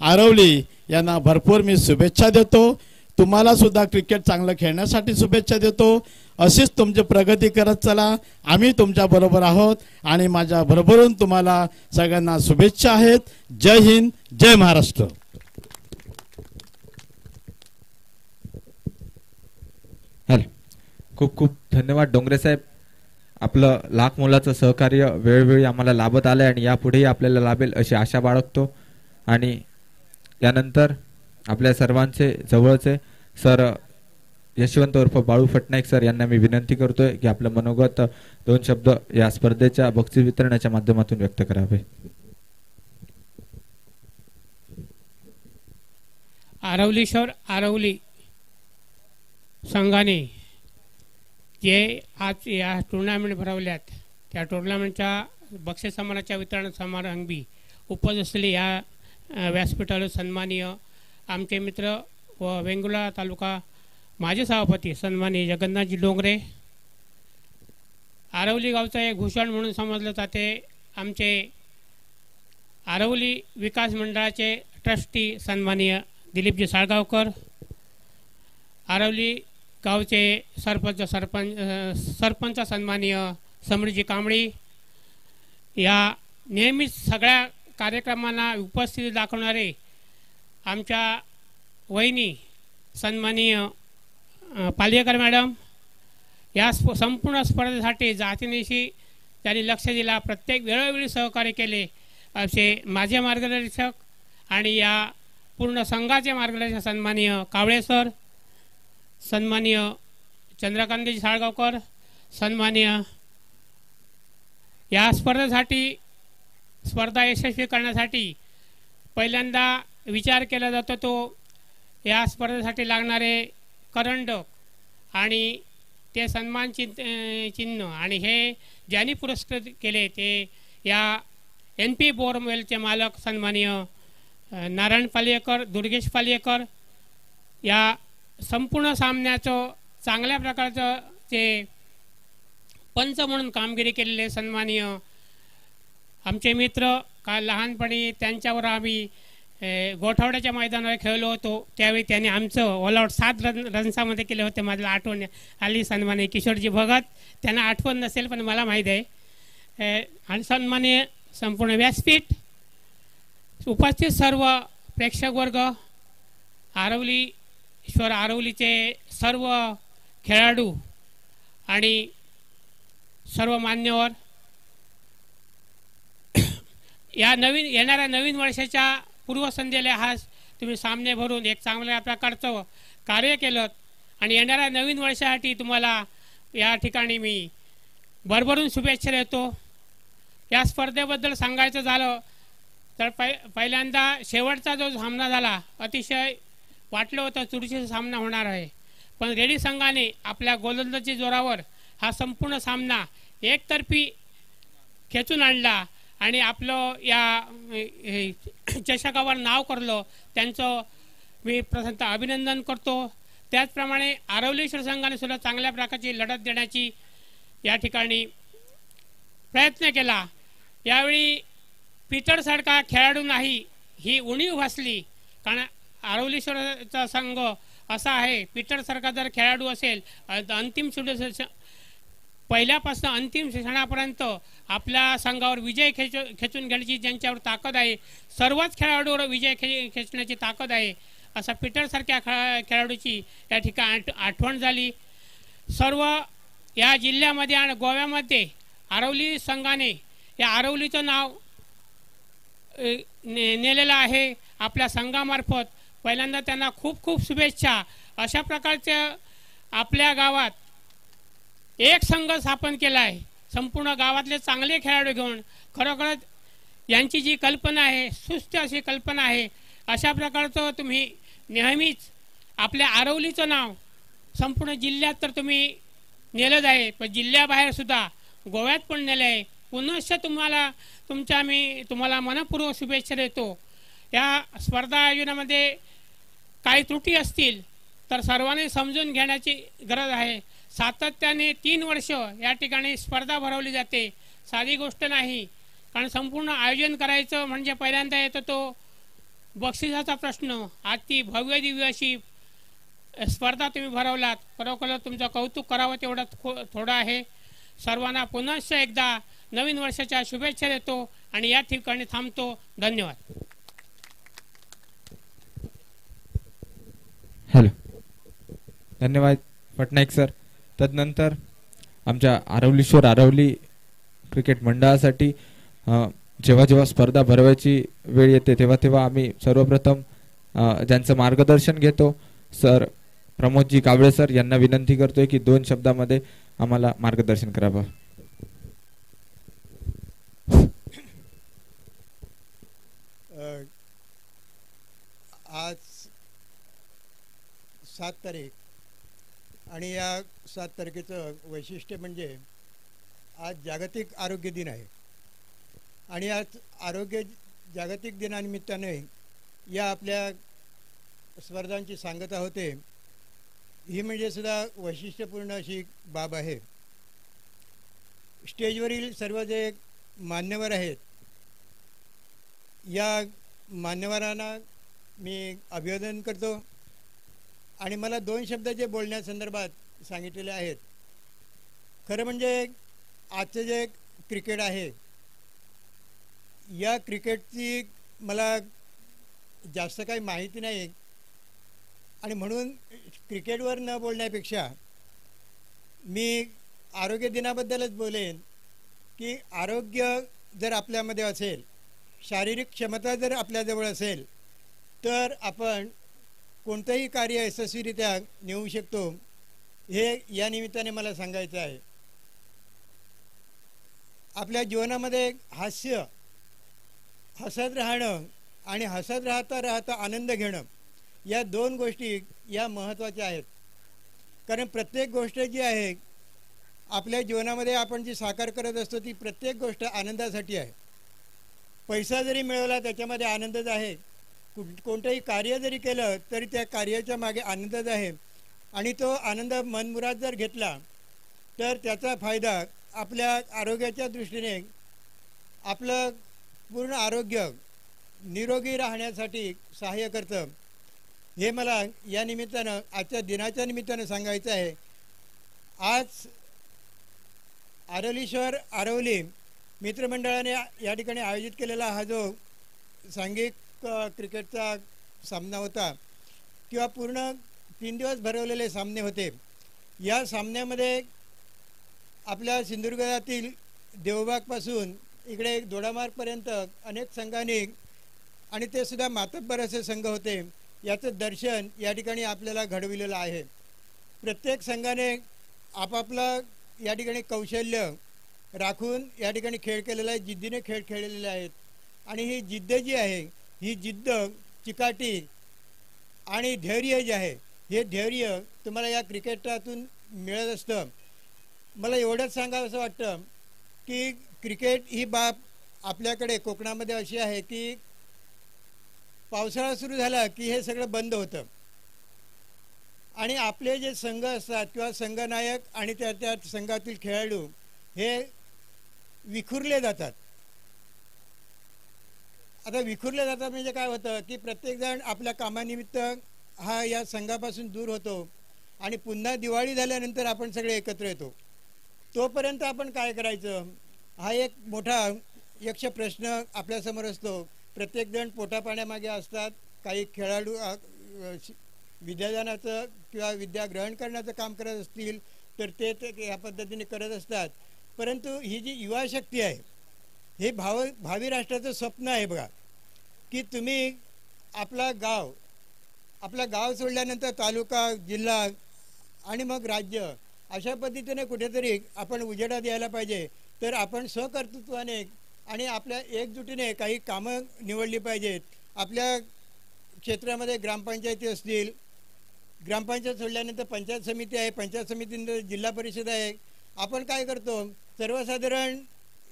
आरवली यांना भरपूर मी शुभेच्छा देतो. तुम्हाला सुद्धा क्रिकेट चांगलं खेळण्यासाठी शुभेच्छा देतो. अशीच तुमची प्रगती करत चला. आम्ही तुमच्या बरोबर आहोत आणि माझ्या बरोबरून तुम्हाला सगळ्यांना शुभेच्छा आहेत. जय हिंद, जय महाराष्ट्र. खूप खूप धन्यवाद डोंगरे साहेब. आपलं लाख मोलाचं सहकार्य वेळोवेळी आम्हाला लाभत आलं आणि यापुढेही आपल्याला लाभेल अशी आशा बाळगतो. आणि यानंतर आपल्या सर्वांचे जवळचे सर यशवंत उर्फ बाळू फटनाईक सर यांना मी विनंती करतोय की आपलं मनोगत 2 शब्द या स्पर्धेच्या बक्षीस वितरणाच्या माध्यमातून व्यक्त करावे. आरवलीश्वर आरवली संघाने जे आज या टुर्नामेंट भरवल्यात त्या टुर्नामेंटच्या बक्षीस समारंभाच्या वितरण समारंभी उपस्थित असलेले या व्यासपीठावर सन्माननीय आमचे मित्र व वेंगुर्ला तालुका माजी सभापती सन्माननीय जगन्नाथजी डोंगरे, आरवली गावचं एक भूषण म्हणून समजलं जाते आमचे आरवली विकास मंडळाचे ट्रस्टी सन्माननीय दिलीपजी साळगावकर, आरवली गावचे सरपंच सन्माननीय समृजी कांबळी, या नेहमीच सगळ्या कार्यक्रमांना उपस्थिती दाखवणारे आमच्या वहिनी सन्माननीय पालियकर मॅडम, या संपूर्ण स्पर्धेसाठी जातीनिशी त्यांनी लक्ष दिला, प्रत्येक वेळोवेळी सहकार्य केले असे माझे मार्गदर्शक आणि या पूर्ण संघाचे मार्गदर्शक सन्माननीय कावळे सर, सन्माननीय चंद्रकांतजी साळगावकर, सन्माननीय या स्पर्धा यशस्वी करण्यासाठी पहिल्यांदा विचार केला जातो तो या स्पर्धेसाठी लागणारे करंडक आणि ते सन्मान चिन्ह आणि हे ज्यांनी पुरस्कृत केले ते या NP बोरवेलचे मालक सन्माननीय नारायण पालियेकर, दुर्गेश पालियेकर, या संपूर्ण सामन्याचं चांगल्या प्रकारचं ते पंच म्हणून कामगिरी केलेले सन्माननीय आमचे मित्र, का लहानपणी त्यांच्यावर आम्ही गोठवड्याच्या मैदानावर खेळलो होतो त्यावेळी त्यांनी आमचं ऑल आउट 7 रन्सामध्ये केले होते. माझ्या आठवण आली सन्माननीय किशोरजी भगत, त्यांना आठवण नसेल पण मला माहीत आहे. आणि सन्माननीय संपूर्ण व्यासपीठ, उपस्थित सर्व प्रेक्षक वर्ग, आरवलीश्वर आरवलीचे सर्व खेळाडू आणि सर्व मान्यवर, या येणाऱ्या नवीन वर्षाच्या पूर्वसंध्येला हा तुम्ही सामने भरून एक चांगल्या प्रकारचं कार्य केलं आणि येणाऱ्या नवीन वर्षासाठी तुम्हाला या ठिकाणी मी भरभरून शुभेच्छा देतो. या स्पर्धेबद्दल सांगायचं झालं तर पहिल्यांदा शेवटचा जो सामना झाला अतिशय वाटलं होतं चुरशीचा सामना होणार आहे, पण रेडी संघाने आपल्या गोलंदाजी जोरावर हा संपूर्ण सामना एकतर्फी खेचून आणला आणि आपलं या चषकावर नाव करलं. त्यांचं मी प्रथमतः अभिनंदन करतो. त्याचप्रमाणे आरवलीश्वर संघाने सुद्धा चांगल्या प्रकारची लढत देण्याची या ठिकाणी प्रयत्न केला. यावेळी पीटरसारखा खेळाडू नाही ही उणीव भासली, कारण आरवलीश्वरचा संघ असा आहे पीटरसारखा जर खेळाडू असेल अंतिम पहिल्यापासून अंतिम क्षणापर्यंत आपल्या संघावर विजय खेचून घेण्याची ज्यांच्यावर ताकद आहे, सर्वच खेळाडूवर विजय खेचण्याची ताकद आहे, असा पीटरसारख्या खेळाडूची या ठिकाणी आठवण झाली. सर्व या जिल्ह्यामध्ये आणि गोव्यामध्ये आरवली संघाने या आरवलीचं नाव नेलेलं आहे आपल्या संघामार्फत. पहिल्यांदा त्यांना खूप खूप शुभेच्छा. अशा प्रकारच्या आपल्या गावात एक संघ स्थापन केला आहे संपूर्ण गावातले चांगले खेळाडू घेऊन. खरोखरच यांची जी कल्पना आहे सुस्त अशी कल्पना आहे. अशा प्रकारचं तुम्ही नेहमीच आपल्या आरवलीचं नाव संपूर्ण जिल्ह्यात तर तुम्ही नेलंच आहे, पण जिल्ह्याबाहेर सुद्धा गोव्यात पण नेलं आहे. पुनश्च तुम्हाला मनपूर्वक शुभेच्छा देतो. या स्पर्धा आयोजनामध्ये काही त्रुटी असतील तर सर्वांनी समजून घेण्याची गरज आहे. सातत्याने 3 वर्ष या ठिकाणी स्पर्धा भरवली जाते, साधी गोष्ट नाही. कारण संपूर्ण आयोजन करायचं म्हणजे पहिल्यांदा येतो तो बक्षिसाचा प्रश्न. आज ती भव्य दिव्य अशी स्पर्धा तुम्ही भरवलात, खरोखर तुमचं कौतुक करावं तेवढं थोडं आहे. सर्वांना पुनश्च एकदा नवीन वर्षाच्या शुभेच्छा देतो आणि या ठिकाणी थांबतो. धन्यवाद. हॅलो, धन्यवाद पटनायक सर. तदनंतर आमच्या आरवली क्रिकेट मंडळासाठी जेव्हा जेव्हा स्पर्धा भरवायची वेळ येते तेव्हा आम्ही सर्वप्रथम ज्यांचं मार्गदर्शन घेतो सर प्रमोदजी कावळे सर यांना विनंती करतोय की 2 शब्दामध्ये आम्हाला मार्गदर्शन करावं. आज 7 तारीख आणि या 7 तारखेचं वैशिष्ट्य म्हणजे आज जागतिक आरोग्य दिन आहे आणि आज जागतिक दिनानिमित्ताने या आपल्या स्पर्धांची सांगता होते. ही म्हणजे सुद्धा वैशिष्ट्यपूर्ण अशी बाब आहे. स्टेजवरील सर्व जे मान्यवर आहेत या मान्यवरांना मी अभिवादन करतो आणि मला 2 शब्द जे बोलण्यासंदर्भात सांगितलेले आहेत. खरं म्हणजे आजचं जे क्रिकेट आहे या क्रिकेटची मला जास्त काही माहिती नाही आणि म्हणून क्रिकेटवर न बोलण्यापेक्षा मी आरोग्य दिनाबद्दलच बोलेन की आरोग्य जर आपल्यामध्ये असेल, शारीरिक क्षमता जर आपल्याजवळ असेल तर आपण कोणतंही कार्य यशस्वीरित्या नेऊ शकतो. हे या निमित्ताने मला सांगायचं आहे. आपल्या जीवनामध्ये हसत राहणं आणि हसत राहता आनंद घेणं या 2 गोष्टी या महत्त्वाच्या आहेत. कारण प्रत्येक गोष्ट जी आहे आपल्या जीवनामध्ये आपण जी साकार करत असतो ती प्रत्येक गोष्ट आनंदासाठी आहे. पैसा जरी मिळवला त्याच्यामध्ये आनंदच आहे. कोणतंही कार्य जरी केलं तरी त्या कार्याच्या मागे आनंदच आहे आणि तो आनंद मनमुराद जर घेतला तर त्याचा फायदा आपल्या आरोग्याच्या दृष्टीने आपलं पूर्ण आरोग्य निरोगी राहण्यासाठी सहाय्य करतं. हे मला या निमित्तानं आजच्या दिनाच्या निमित्तानं सांगायचं आहे. आज आरवली मित्रमंडळाने या ठिकाणी आयोजित केलेला हा जो सांघिक क्रिकेटचा सामना होता किंवा पूर्ण 3 दिवस भरवलेले सामने होते. या सामन्यामध्ये आपल्या सिंधुदुर्गातील देवबागपासून इकडे दोडामार्गपर्यंत अनेक संघाने आणि ते सुद्धा मातब्बर असे संघ होते, याचं दर्शन या ठिकाणी आपल्याला घडविलेलं आहे. प्रत्येक संघाने आपापलं या ठिकाणी कौशल्य राखून या ठिकाणी खेळ केलेला आहे, जिद्दीने खेळ खेळलेले आहेत. आणि ही जिद्द जी आहे, ही जिद्द, चिकाटी आणि धैर्य जे आहे, हे धैर्य तुम्हाला या क्रिकेटातून मिळत असतं. मला एवढंच सांगावं असं वाटतं की क्रिकेट ही बाब आपल्याकडे कोकणामध्ये अशी आहे की पावसाळा सुरू झाला की हे सगळं बंद होतं आणि आपले जे संघ असतात किंवा संघनायक आणि त्या संघातील खेळाडू हे विखुरले जातात. आता विखुरले जातात म्हणजे काय होतं की प्रत्येकजण आपल्या कामानिमित्त हा या संघापासून दूर होतो आणि पुन्हा दिवाळी झाल्यानंतर आपण सगळे एकत्र येतो. तोपर्यंत आपण काय करायचं, हा एक मोठा यक्ष प्रश्न आपल्यासमोर असतो. प्रत्येकजण पोटापाण्यामागे असतात. काही खेळाडू विद्यादानाचं किंवा विद्या ग्रहण करण्याचं काम करत असतील तर ते या पद्धतीने करत असतात. परंतु ही जी युवा शक्ती आहे, हे भावी राष्ट्राचं स्वप्न आहे बघा, की तुम्ही आपला गाव सोडल्यानंतर तालुका, जिल्हा आणि मग राज्य अशा पद्धतीने कुठेतरी आपण उजेडात यायला पाहिजे. तर आपण स्वकर्तृत्वाने आणि आपल्या एकजुटीने काही कामं निवडली पाहिजेत. आपल्या क्षेत्रामध्ये ग्रामपंचायती असतील, ग्रामपंचायत सोडल्यानंतर पंचायत समिती आहे, पंचायत समितीनंतर जिल्हा परिषद आहे. आपण काय करतो, सर्वसाधारण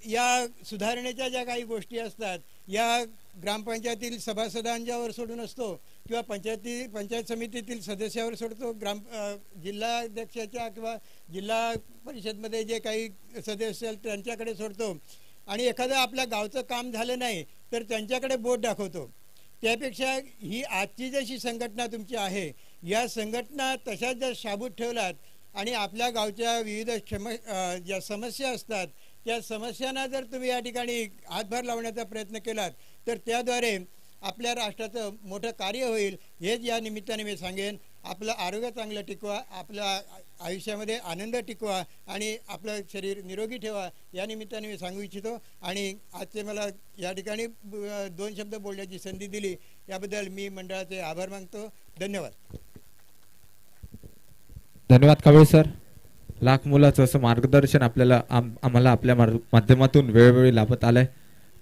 या सुधारणेच्या ज्या काही गोष्टी असतात या ग्रामपंचायतीतील सभासदांच्यावर सोडून असतो किंवा पंचायत समितीतील सदस्यावर सोडतो, जिल्हाध्यक्षाच्या किंवा जिल्हा परिषदमध्ये जे काही सदस्य त्यांच्याकडे सोडतो आणि एखादं आपल्या गावचं काम झालं नाही तर त्यांच्याकडे बोट दाखवतो. त्यापेक्षा ही आजची जशी संघटना तुमची आहे, या संघटना तशाच जर शाबूत ठेवलात आणि आपल्या गावच्या विविध ज्या समस्या असतात त्या समस्यांना जर तुम्ही या ठिकाणी हातभार लावण्याचा प्रयत्न केलात तर त्याद्वारे आपल्या राष्ट्राचं मोठं कार्य होईल. हेच या निमित्ताने मी सांगेन. आपलं आरोग्य चांगलं टिकवा, आपल्या आयुष्यामध्ये आनंद टिकवा आणि आपलं शरीर निरोगी ठेवा, या निमित्ताने मी सांगू इच्छितो. आणि आजचे मला या ठिकाणी 2 शब्द बोलण्याची संधी दिली याबद्दल मी मंडळाचे आभार मानतो. धन्यवाद. धन्यवाद कावळे सर. लाख मुलाचं असं मार्गदर्शन आपल्याला आम्हाला आपल्या माध्यमातून वेळोवेळी लाभत आलंय.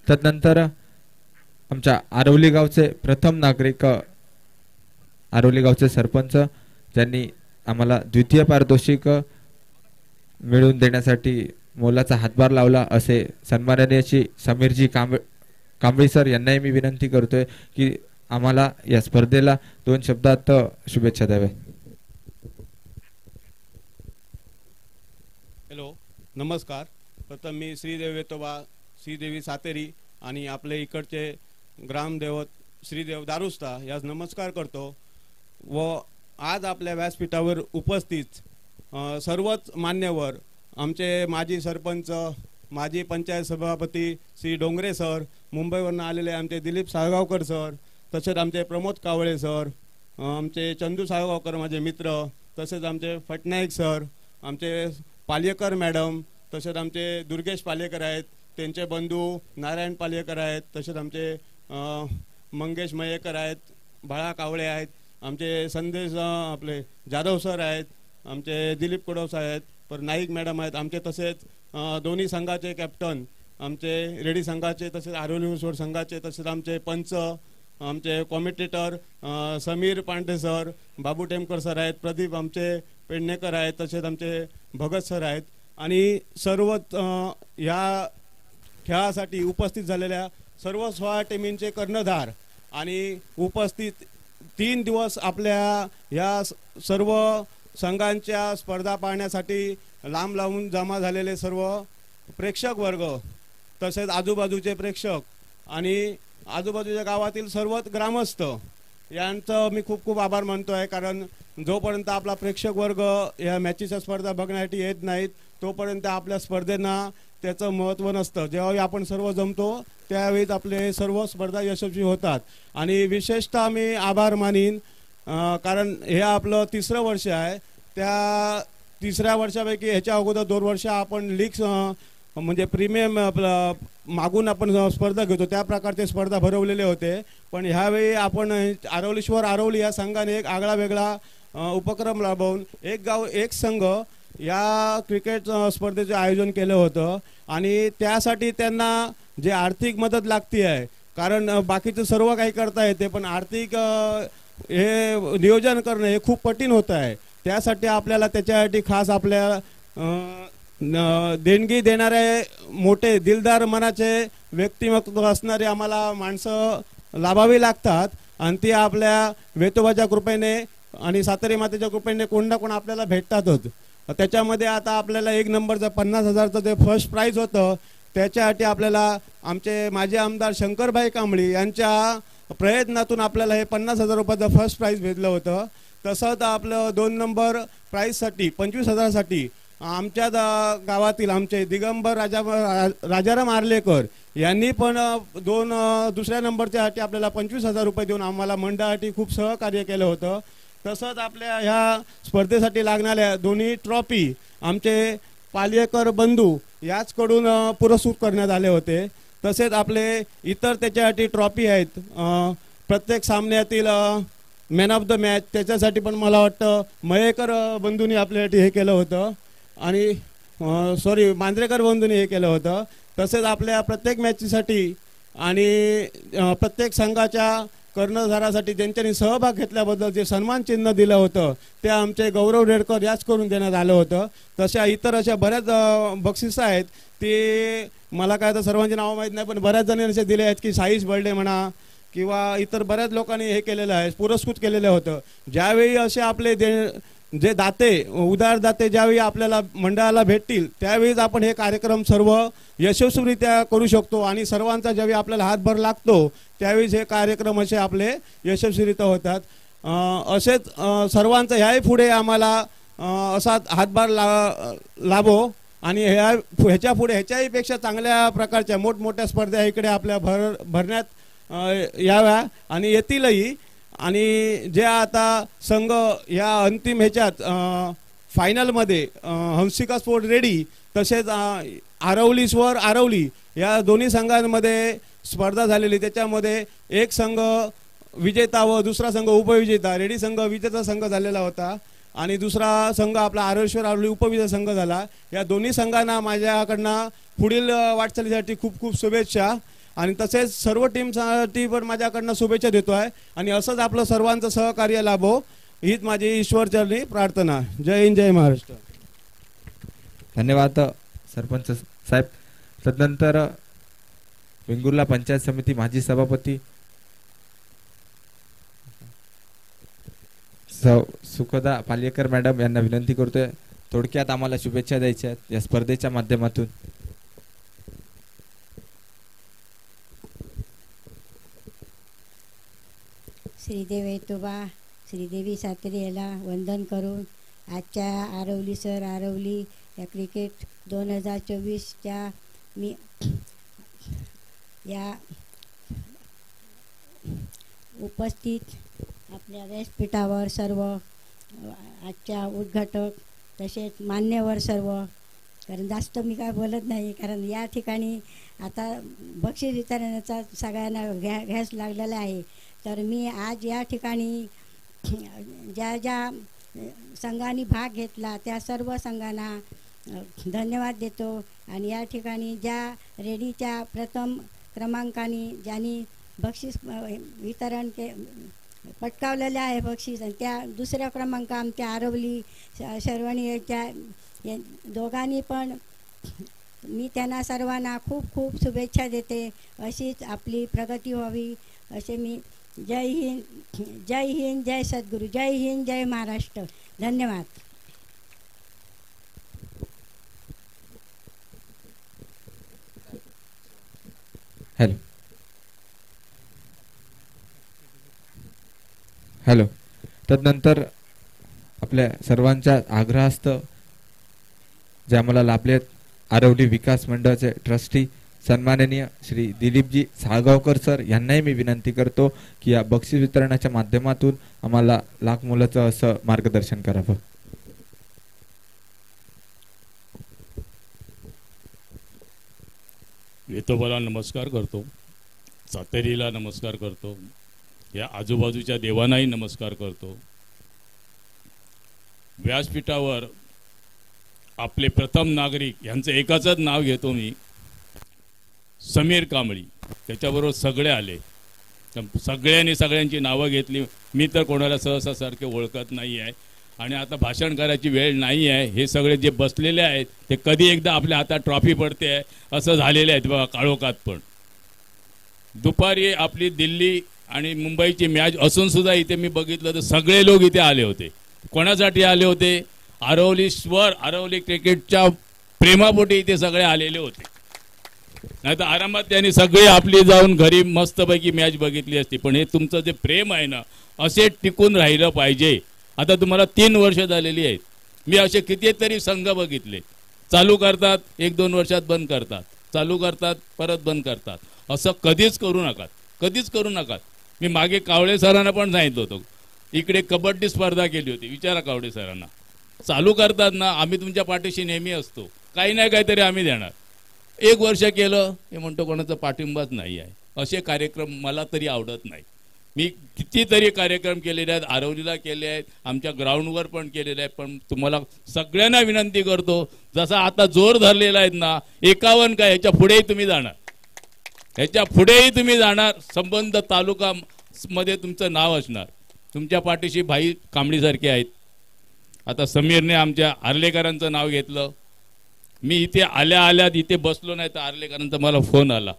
तदनंतर आमच्या आरवली गावचे प्रथम नागरिक, आरवली गावचे सरपंच, ज्यांनी आम्हाला द्वितीय पारितोषिक मिळवून देण्यासाठी मोलाचा हातभार लावला, असे सन्माननीय श्री समीरजी कांबळी सर यांनाही मी विनंती करतोय की आम्हाला या स्पर्धेला 2 शब्दात शुभेच्छा द्याव्या. हॅलो, नमस्कार. प्रथम मी श्रीदेवी वेतोबा, श्रीदेवी सातेरी आणि आपले इकडचे ग्रामदेवत श्रीदेव दारुस्ता यास नमस्कार करतो. व आज आपल्या व्यासपीठावर उपस्थित सर्वच मान्यवर, आमचे माजी सरपंच, माजी पंचायत सभापती श्री डोंगरे सर, मुंबईवरून आलेले आमचे दिलीप साळगावकर सर, तसेच आमचे प्रमोद कावळे सर, आमचे चंदू साळगावकर माझे मित्र, तसेच आमचे फटनाईक सर, आमचे पालेकर मॅडम, तसेच आमचे दुर्गेश पालेकर आहेत, त्यांचे बंधू नारायण पालेकर आहेत, तसेच आमचे मंगेश मयेकर आहेत, बाळा कावळे आहेत, आमचे संदेश आपले जाधव सर आहेत, आमचे दिलीप कोडवस आहेत, पर नाईक मॅडम आहेत आमचे, तसेच दोन्ही संघाचे कॅप्टन आमचे रेडी संघाचे, तसेच आरोली उसोड संघाचे, तसेच आमचे पंच, आमचे कॉमेंटेटर समीर पांडे सर, बाबू टेमकर सर आहेत, प्रदीप आमचे पेडणेकर आहेत, तसेच आमचे भगत सर आहेत आणि सर्व या खेळासाठी उपस्थित झालेल्या सर्व 16 टीमींचे कर्णधार आणि उपस्थित 3 दिवस आपल्या या सर्व संघांच्या स्पर्धा पाहण्यासाठी लांब लांबून जमा झालेले सर्व प्रेक्षक वर्ग, तसेच आजूबाजूचे प्रेक्षक आणि आजूबाजूच्या गावातील सर्वच ग्रामस्थ यांचं मी खूप खूप आभार मानतो आहे. कारण जोपर्यंत आपला प्रेक्षक वर्ग या मॅचीच्या स्पर्धा बघण्यासाठी येत नाहीत तोपर्यंत आपल्या स्पर्धेंना त्याचं महत्त्व नसतं. जेव्हा आपण सर्व जमतो त्यावेळेस आपले सर्व स्पर्धा यशस्वी होतात. आणि विशेषतः मी आभार मानीन कारण हे आपलं 3रं वर्ष आहे. त्या 3ऱ्या वर्षापैकी ह्याच्या अगोदर 2 वर्ष आपण लीग म्हणजे प्रीमियम आपलं मागून आपण स्पर्धा घेतो त्या प्रकारचे स्पर्धा भरवलेले होते. पण ह्यावेळी आपण आरवलीश्वर आरवली या संघाने एक आगळा वेगळा उपक्रम राबवून एक गाव एक संघ या क्रिकेट स्पर्धेचं आयोजन केलं होतं. आणि त्यासाठी त्यांना जे आर्थिक मदत लागती आहे, कारण बाकीचं सर्व काही करता येते पण आर्थिक हे नियोजन करणं हे खूप कठीण होतं आहे. त्यासाठी आपल्याला त्याच्यासाठी खास आपल्या देणगी देणारे मोठे दिलदार मनाचे व्यक्तिमत्व असणारे आम्हाला माणसं लाभावी लागतात. आणि ती आपल्या वेतोबाच्या कृपेने आणि सातेरी मातेच्या कृपेने कोण ना कोण आपल्याला भेटतातच. त्याच्यामध्ये आता आपल्याला 1 नंबरचं 50,000चं जे फर्स्ट प्राईज होतं त्याच्यासाठी आपल्याला आमचे माजी आमदार शंकरभाई कांबळी यांच्या प्रयत्नातून आपल्याला हे 50,000 रुपयाचं फर्स्ट प्राईज भेटलं होतं. तसंच आपलं 2 नंबर प्राईजसाठी 25,000साठी आमच्या गावातील आमचे दिगंबर राजाराम आर्लेकर यांनी पण दुसऱ्या नंबरच्यासाठी आपल्याला 25,000 रुपये देऊन आम्हाला मंडळासाठी खूप सहकार्य केलं होतं. तसंच आपल्या ह्या स्पर्धेसाठी लागणाऱ्या दोन्ही ट्रॉफी आमचे पालियेकर बंधू याचकडून पुरस्कृत करण्यात आले होते. तसेच आपले इतर त्याच्यासाठी ट्रॉफी आहेत. प्रत्येक सामन्यातील मॅन ऑफ द मॅच त्याच्यासाठी पण मला वाटतं मयेकर बंधूंनी आपल्यासाठी हे केलं होतं आणि मांजरेकर बंधूंनी हे केलं होतं. तसेच आपल्या प्रत्येक मॅचसाठी आणि प्रत्येक संघाच्या कर्णधारासाठी ज्यांच्यानी सहभाग घेतल्याबद्दल जे सन्मान चिन्ह दिलं होतं ते आमचे गौरव रेडकर याच करून देण्यात आलं होतं. तशा इतर अशा बऱ्याच बक्षिसं आहेत ते मला काय तर सर्वांची नावं माहीत नाही पण बऱ्याच जणांनी असे दिले आहेत की साईज बर्डे म्हणा किंवा इतर बऱ्याच लोकांनी हे केलेलं आहे पुरस्कृत केलेलं होतं. ज्यावेळी असे आपले जे दाते उदार दाते ज्यावेळी आपल्याला मंडळाला भेटतील त्यावेळीच आपण हे कार्यक्रम सर्व यशस्वीरित्या करू शकतो आणि सर्वांचा ज्यावेळी आपल्याला हातभार लागतो त्यावेळीच हे कार्यक्रम असे आपले यशस्वीरित्या होतात. असेच सर्वांचा ह्याही पुढे आम्हाला असा हातभार लाभो आणि ह्याच्या पुढे ह्याच्याही पेक्षा चांगल्या प्रकारच्या मोठमोठ्या स्पर्धा इकडे आपल्या भरण्यात याव्या आणि येतीलही. आणि जे आता संघ या अंतिम ह्याच्यात फायनलमध्ये हंसिका स्पोर्ट रेडी तसेच आरवलीश्वर आरवली या दोन्ही संघांमध्ये स्पर्धा झालेली त्याच्यामध्ये एक संघ विजेता व दुसरा संघ उपविजेता. रेडी संघ विजेता संघ झालेला होता आणि दुसरा संघ आपला आरवलीश्वर आरवली उपविजेता संघ झाला. या दोन्ही संघांना माझ्याकडनं पुढील वाटचालीसाठी खूप खूप शुभेच्छा आणि तसेच सर्व टीमसाठी पण माझ्याकडनं शुभेच्छा देतो आहे आणि असंच आपलं सर्वांचं सहकार्य लाभो हीच माझी ईश्वरचरणी प्रार्थना. जय हिंद जय महाराष्ट्र. धन्यवाद सरपंच साहेब. तदनंतर वेंगुर्ला पंचायत समिती माजी सभापती सुखदा पालियेकर मॅडम यांना विनंती करतोय थोडक्यात आम्हाला शुभेच्छा द्यायच्या आहेत या स्पर्धेच्या माध्यमातून. श्रीदेव येतोबा श्रीदेवी सातेरी याला वंदन करून आजच्या आरवलीसर आरवली या क्रिकेट 2024च्या मी या उपस्थित आपल्या व्यासपीठावर सर्व आजच्या उद्घाटक तसेच मान्यवर सर्व कारण जास्त मी काय बोलत नाही कारण या ठिकाणी आता बक्षीस वितरणाचा सगळ्यांना घ्यास लागलेला आहे. तर मी आज या ठिकाणी ज्या ज्या संघांनी भाग घेतला त्या सर्व संघांना धन्यवाद देतो आणि या ठिकाणी ज्या रेडीच्या प्रथम क्रमांकाने ज्यांनी बक्षीस वितरण पटकावलेले आहे बक्षीस आणि त्या दुसऱ्या क्रमांक आमच्या आरवली शर्वणी याच्या दोघांनी पण मी त्यांना सर्वांना खूप खूप शुभेच्छा देते. अशीच आपली प्रगती व्हावी असे मी जय हिंद जय सद्गुरू जय हिंद जय महाराष्ट्र. धन्यवाद. हॅलो. तदनंतर आपल्या सर्वांच्या आग्रहास्त जे आम्हाला लाभले आरवली विकास मंडळाचे ट्रस्टी सन्माननीय श्री दिलीपजी साळगावकर सर यांनाही मी विनंती करतो की या बक्षीस वितरणाच्या माध्यमातून आम्हाला लाख मोलाचं असं मार्गदर्शन करावं. वेतोबाला नमस्कार करतो, सातेरीला नमस्कार करतो, या आजूबाजूच्या देवांनाही नमस्कार करतो. व्यासपीठावर आपले प्रथम नागरिक यांचं एकाचंच नाव घेतो मी, समीर कांबळी. त्याच्याबरोबर सगळे आले, सगळ्यांनी सगळ्यांची नावं घेतली. मी तर कोणाला सहसा सारखे ओळखत नाही आहे आणि आता भाषण करायची वेळ नाही आहे. हे सगळे जे बसलेले आहेत ते कधी एकदा आपल्या हातात ट्रॉफी पडते आहे असं झालेले आहेत बघा काळोखात. पण दुपारी आपली दिल्ली आणि मुंबईची मॅच असून सुद्धा इथे मी बघितलं तर सगळे लोक इथे आले होते. कोणासाठी आले होते? आरवली क्रिकेटच्या प्रेमापोटी इथे सगळे आलेले होते. नाही तर आरामात त्यांनी सगळे आपली जाऊन घरी मस्तपैकी मॅच बघितली असती. पण हे तुमचं जे प्रेम आहे ना, असे टिकून राहिलं पाहिजे. आता तुम्हाला 3 वर्ष झालेली आहेत. मी असे कितीतरी संघ बघितले, चालू करतात 1-2 वर्षात बंद करतात, चालू करतात परत बंद करतात. असं कधीच करू नका, कधीच करू नका. मी मागे कावळे सरांना पण सांगितलं होतं, इकडे कबड्डी स्पर्धा केली होती, विचारा कावळे सरांना. चालू करतात ना, आम्ही तुमच्या पाठीशी नेहमी असतो, काही नाही काहीतरी आम्ही देणार. 1 वर्ष केलं हे म्हणतो कोणाचा पाठिंबाच नाही आहे. असे कार्यक्रम मला तरी आवडत नाही. मी कितीतरी कार्यक्रम केलेले आहेत, आरवलीला केले आहेत, आमच्या ग्राउंडवर पण केलेले आहेत. पण तुम्हाला सगळ्यांना विनंती करतो, जसा आता जोर धरलेला आहेत ना, 51 काय ह्याच्या पुढेही तुम्ही जाणार, ह्याच्या पुढेही तुम्ही जाणार. संबंध तालुका मध्ये तुमचं नाव असणार. तुमच्या पाठीशी भाई कांबळीसारखे आहेत. आता समीरने आमच्या आर्लेकरांचं नाव घेतलं. मी इथे आल्या इथे बसलो नाही तर आर्लेकरांचा मला फोन आला,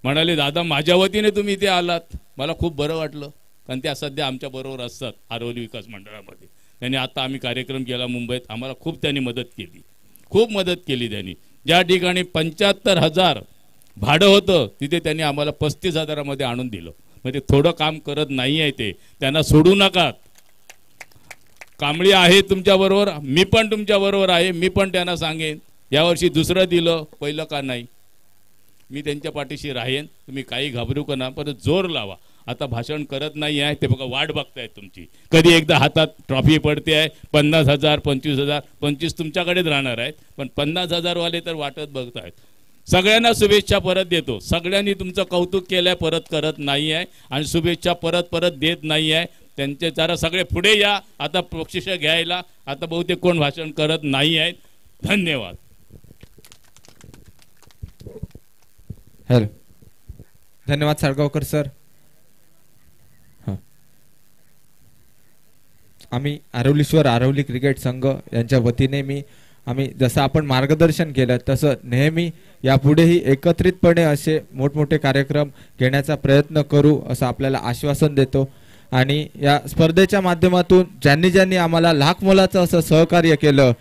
म्हणाले दादा माझ्या वतीने तुम्ही इथे आलात, मला खूप बरं वाटलं. कारण त्या सध्या आमच्या बरोबर असतात आरवली विकास मंडळामध्ये. त्यांनी आता आम्ही कार्यक्रम केला मुंबईत, आम्हाला खूप त्यांनी मदत केली, खूप मदत केली त्यांनी. ज्या ठिकाणी 75,000 भाडं होतं तिथे त्यांनी आम्हाला 35,000मध्ये आणून दिलं. म्हणजे थोडं काम करत नाही आहे ते, त्यांना सोडू नका. कांबळी आहे तुमच्याबरोबर, मी पण तुमच्याबरोबर आहे. मी पण त्यांना सांगेन यावर्षी दुसरं दिलं, पहिलं का नाही. मी त्यांच्या पाठीशी राहीन, तुम्ही काही घाबरू का ना, परत जोर लावा. आता भाषण करत नाही आहे ते बघा, वाट बघतायत तुमची. कधी एकदा हातात ट्रॉफी पडते आहे. 50,000 25,000 25 तुमच्याकडेच राहणार आहेत, पण 50,000 वाले तर वाटत बघतायत. सगळ्यांना शुभेच्छा परत देतो. सगळ्यांनी तुमचं कौतुक केलंय, परत करत नाही आहे आणि शुभेच्छा परत देत नाही आहे. त्यांचे जरा सगळे पुढे या आता बक्षीस घ्यायला. आता बहुतेक कोण भाषण करत नाही आहेत. धन्यवाद. हॅलो, धन्यवाद साळगावकर सर. हां, आम्ही आरवली क्रिकेट संघ यांच्या वतीने आम्ही जसं आपण मार्गदर्शन केलं तसं नेहमी यापुढेही एकत्रितपणे असे मोठमोठे कार्यक्रम घेण्याचा प्रयत्न करू असं आपल्याला आश्वासन देतो. आणि या स्पर्धेच्या माध्यमातून ज्यांनी आम्हाला लाख मोलाचं असं सहकार्य केलं,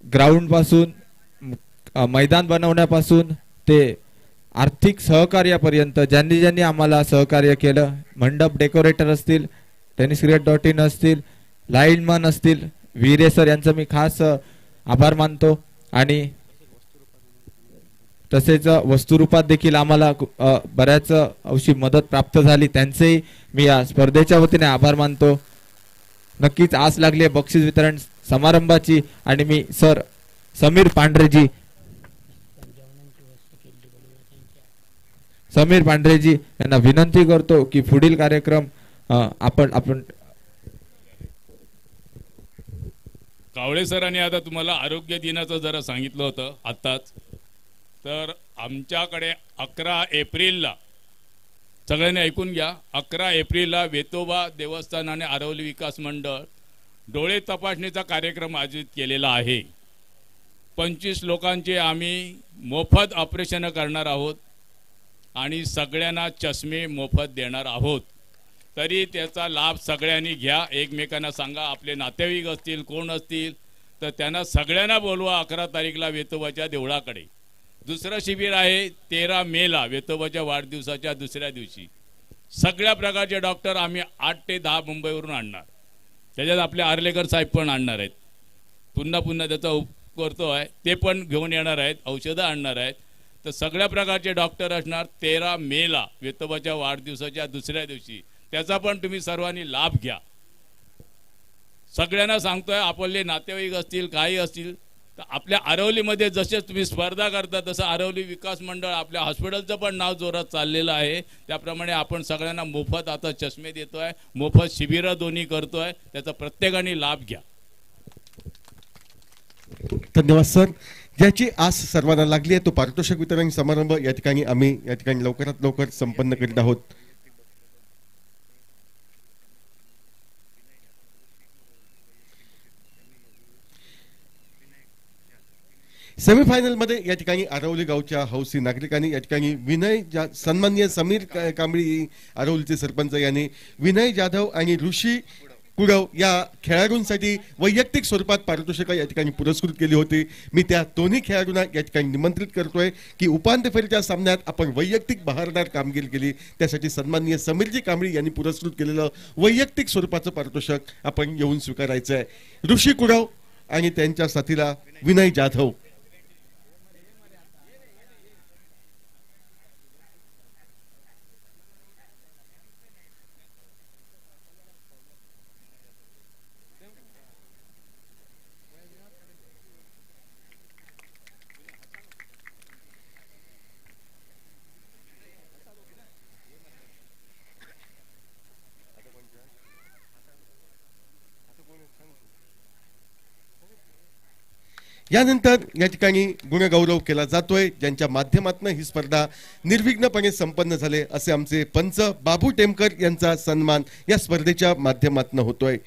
ग्राउंडपासून मैदान बनवण्यापासून ते आर्थिक सहकार्यापर्यंत ज्यांनी आम्हाला सहकार्य केलं, मंडप डेकोरेटर असतील, tenniscricket.in असतील, लाईनमन असतील, वीरे सर यांचं मी खास आभार मानतो. आणि तसेच वस्तुरूपात देखील आम्हाला बऱ्याच अंशी मदत प्राप्त झाली, त्यांचेही मी या स्पर्धेच्या वतीने आभार मानतो. नक्कीच आस लागली आहे बक्षीस वितरण समारंभाची. आणि मी सर समीर पांढरेजी यांना विनंती करतो की पुढील कार्यक्रम आपण कावळे सरांनी आता तुम्हाला आरोग्य दिनाचं जरा सांगितलं होतं आत्ताच. तर आमच्याकडे 11 एप्रिलला, सगळ्यांनी ऐकून घ्या, 11 एप्रिलला वेतोबा देवस्थान आणि आरवली विकास मंडळ डोळे तपासणीचा कार्यक्रम आयोजित केलेला आहे. 25 लोकांचे आम्ही मोफत ऑपरेशन करणार आहोत आणि सगळ्यांना चष्मे मोफत देणार आहोत. तरी त्याचा लाभ सगळ्यांनी घ्या. एकमेकांना सांगा, आपले नातेवाईक असतील कोण असतील तर त्यांना सगळ्यांना बोलवा 11 तारीखला वेतोबाच्या देवळाकडे. दुसरं शिबिर आहे 13 मेला वेतोबाच्या वाढदिवसाच्या दुसऱ्या दिवशी. सगळ्या प्रकारचे डॉक्टर आम्ही 8 ते 10 मुंबईवरून आणणार. त्याच्यात आपले आर्लेकर साहेब पण आणणार आहेत. पुन्हा त्याचा करतो आहे ते पण घेऊन येणार आहेत, औषधं आणणार आहेत. तर सगळ्या प्रकारचे डॉक्टर असणार 13 मेला वेतोबाच्या वाढदिवसाच्या दुसऱ्या दिवशी. त्याचा पण तुम्ही सर्वांनी लाभ घ्या. सगळ्यांना सांगतोय, आपले नातेवाईक असतील काही असतील तर तर आपल्या आरवलीमध्ये जसे तुम्ही स्पर्धा करता तसं आरवली विकास मंडळ आपल्या हॉस्पिटलचं पण नाव जोरात चाललेलं आहे. त्याप्रमाणे आपण सगळ्यांना मोफत आता चष्मे देतोय, मोफत शिबिरं दोन्ही करतोय, त्याचा प्रत्येकाने लाभ घ्या. धन्यवाद सर. ज्याची आस सर्वांना लागली आहे तो पारितोषिक वितरण समारंभ या ठिकाणी आम्ही लवकरात लवकर संपन्न करीत आहोत. सेमीफायनल मध्ये या ठिकाणी आरवली गावच्या हौसी नागरिकांनी या ठिकाणी सन्माननीय समीर कांबळी आरवलीचे सरपंच यांनी विनय जाधव आणि ऋषी कुडव या खेळाडूंसाठी वैयक्तिक स्वरूपात पारितोषिक या ठिकाणी पुरस्कृत केली होती. मी त्या दोन्ही खेळाडूंना या ठिकाणी निमंत्रित करतोय की उपांत्य फेरीच्या सामन्यात आपण वैयक्तिक बहारदार कामगिरी केली, त्यासाठी सन्माननीय समीरजी कांबळी यांनी पुरस्कृत केलेलं वैयक्तिक स्वरूपाचं पारितोषिक आपण येऊन स्वीकारायचं आहे. ऋषी कुडव आणि त्यांच्या साथीला विनय जाधव. यानंतर या ठिकाणी गुणगौरव केला जातोय, ज्यांच्या माध्यमातून ही स्पर्धा निर्विघ्नपणे संपन्न झाले असे आमचे पंच बाबू टेमकर यांचा सन्मान या स्पर्धेच्या माध्यमातून होतोय.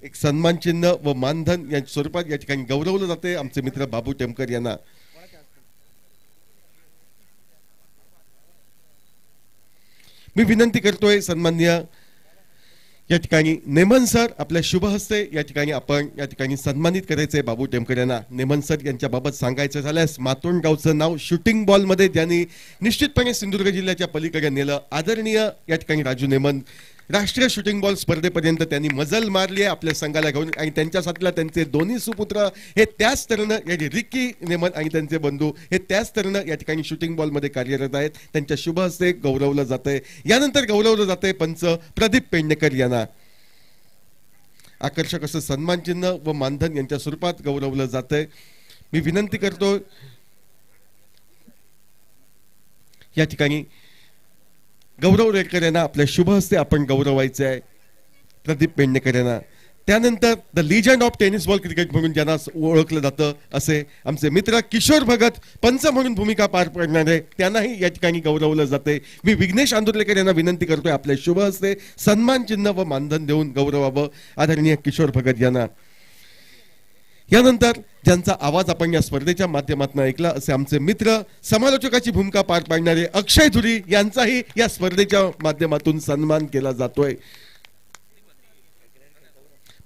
एक सन्मान चिन्ह व मानधन या स्वरूपात या ठिकाणी गौरवलं जाते आमचे मित्र बाबू टेमकर यांना. मी विनंती करतोय सन्माननीय या ठिकाणी नेमन सर आपल्या शुभ हस्ते या ठिकाणी आपण या ठिकाणी सन्मानित करायचंय बाबू टेमकर यांना. नेमन सर यांच्या बाबत सांगायचं झाल्यास मातोंड गावचं नाव शूटिंग बॉल मध्ये ज्यांनी निश्चितपणे सिंधुदुर्ग जिल्ह्याच्या पलीकडे नेलं, आदरणीय या ठिकाणी राजू नेमन राष्ट्रीय शूटिंग बॉल स्पर्धेपर्यंत त्यांनी मजल मारली आहे आपल्या संघाला घेऊन, आणि त्यांच्या साथीला त्यांचे दोन्ही सुपुत्र हे त्याच तऱ्हेनं रिक्की नेमन आणि त्यांचे बंधू हे त्याच तऱ्हेनं या ठिकाणी शूटिंग बॉल मध्ये कार्यरत आहेत. त्यांच्या शुभ हस्ते गौरवलं जातंय. यानंतर गौरवलं जातंय पंच प्रदीप पेडणेकर यांना. आकर्षक असं सन्मान चिन्ह व मानधन यांच्या स्वरूपात गौरवलं जातंय. मी विनंती करतो या ठिकाणी गौरव रेडकर यांना आपल्या शुभ हस्ते आपण गौरवायचे आहे, प्रदीप पेडणेकर यांना. त्यानंतर the legend of tennis ball cricket म्हणून ज्यांना ओळखलं जातं असे आमचे मित्र किशोर भगत पंच म्हणून भूमिका पार पाडणारे त्यांनाही या ठिकाणी गौरवलं जाते. मी विघ्नेश आंदुरलेकर यांना विनंती करतोय आपल्या शुभ हस्ते सन्मान चिन्ह व मानधन देऊन गौरवावं आदरणीय किशोर भगत यांना. यानंतर ज्यांचा आवाज आपण या स्पर्धेच्या माध्यमातून ऐकला असे आमचे मित्र समालोचकाची भूमिका पार पाडणारे अक्षय धुरी यांचाही या स्पर्धेच्या माध्यमातून सन्मान केला जातोय.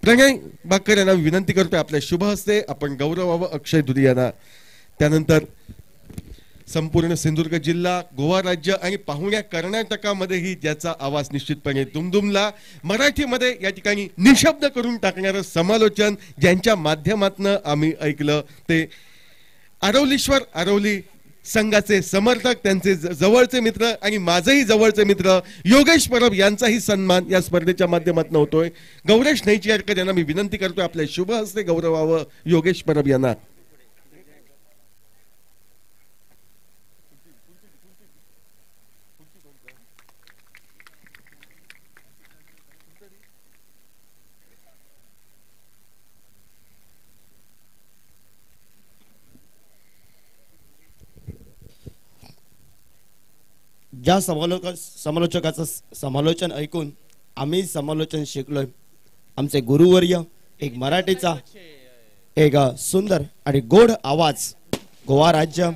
प्रणय बाकर यांना विनंती करतोय आपल्या शुभ हस्ते आपण गौरवावं अक्षय धुरी यांना. त्यानंतर संपूर्ण सिंधुदुर्ग जिल्हा, गोवा राज्य आणि पाहुण्या कर्नाटकामध्येही ज्याचा आवाज निश्चितपणे दुमदुमला, मराठीमध्ये या ठिकाणी निशब्द करून टाकणारं समालोचन ज्यांच्या माध्यमातून आम्ही ऐकलं ते आरवलीश्वर आरवली संघाचे समर्थक, त्यांचे जवळचे मित्र आणि माझेही जवळचे मित्र योगेश परब यांचाही सन्मान या स्पर्धेच्या माध्यमातून होतोय. गौरेश नैचियारकर यांना मी विनंती करतोय आपल्या शुभ हस्ते गौरवावं योगेश परब यांना. ज्या समालोचकाचं समालोचन ऐकून आम्ही समालोचन शिकलोय, आमचे गुरुवर्य एक मराठीचा एक सुंदर आणि गोड आवाज गोवा राज्य,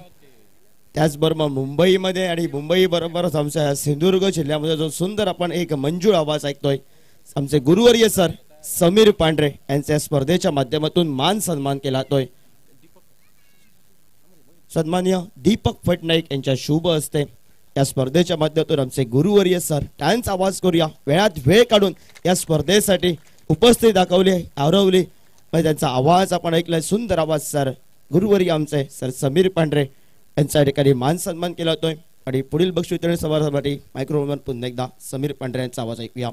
त्याचबरोबर मुंबईमध्ये आणि मुंबई बरोबरच आमच्या सिंधुदुर्ग जिल्ह्यामध्ये जो सुंदर आपण एक मंजूळ आवाज ऐकतोय, आमचे गुरुवर्य सर समीर पांढरे यांच्या स्पर्धेच्या माध्यमातून मान सन्मान केला जातोय. सन्माननीय दीपक फटनाईक यांच्या शुभ हस्ते या स्पर्धेच्या माध्यमातून आमचे गुरुवर्य सर त्यांचा आवाज करूया. वेळात वेळ काढून या स्पर्धेसाठी उपस्थिती दाखवली, आवरवली, त्यांचा आवाज आपण ऐकलाय, सुंदर आवाज. सर गुरुवर्य आमचे सर समीर पांढरे यांच्या ठिकाणी मान सन्मान केला जातोय. आणि पुढील बक्षीस वितरण समारंभासाठी मायक्रोफोन पुन्हा एकदा समीर पांढरे यांचा आवाज ऐकूया.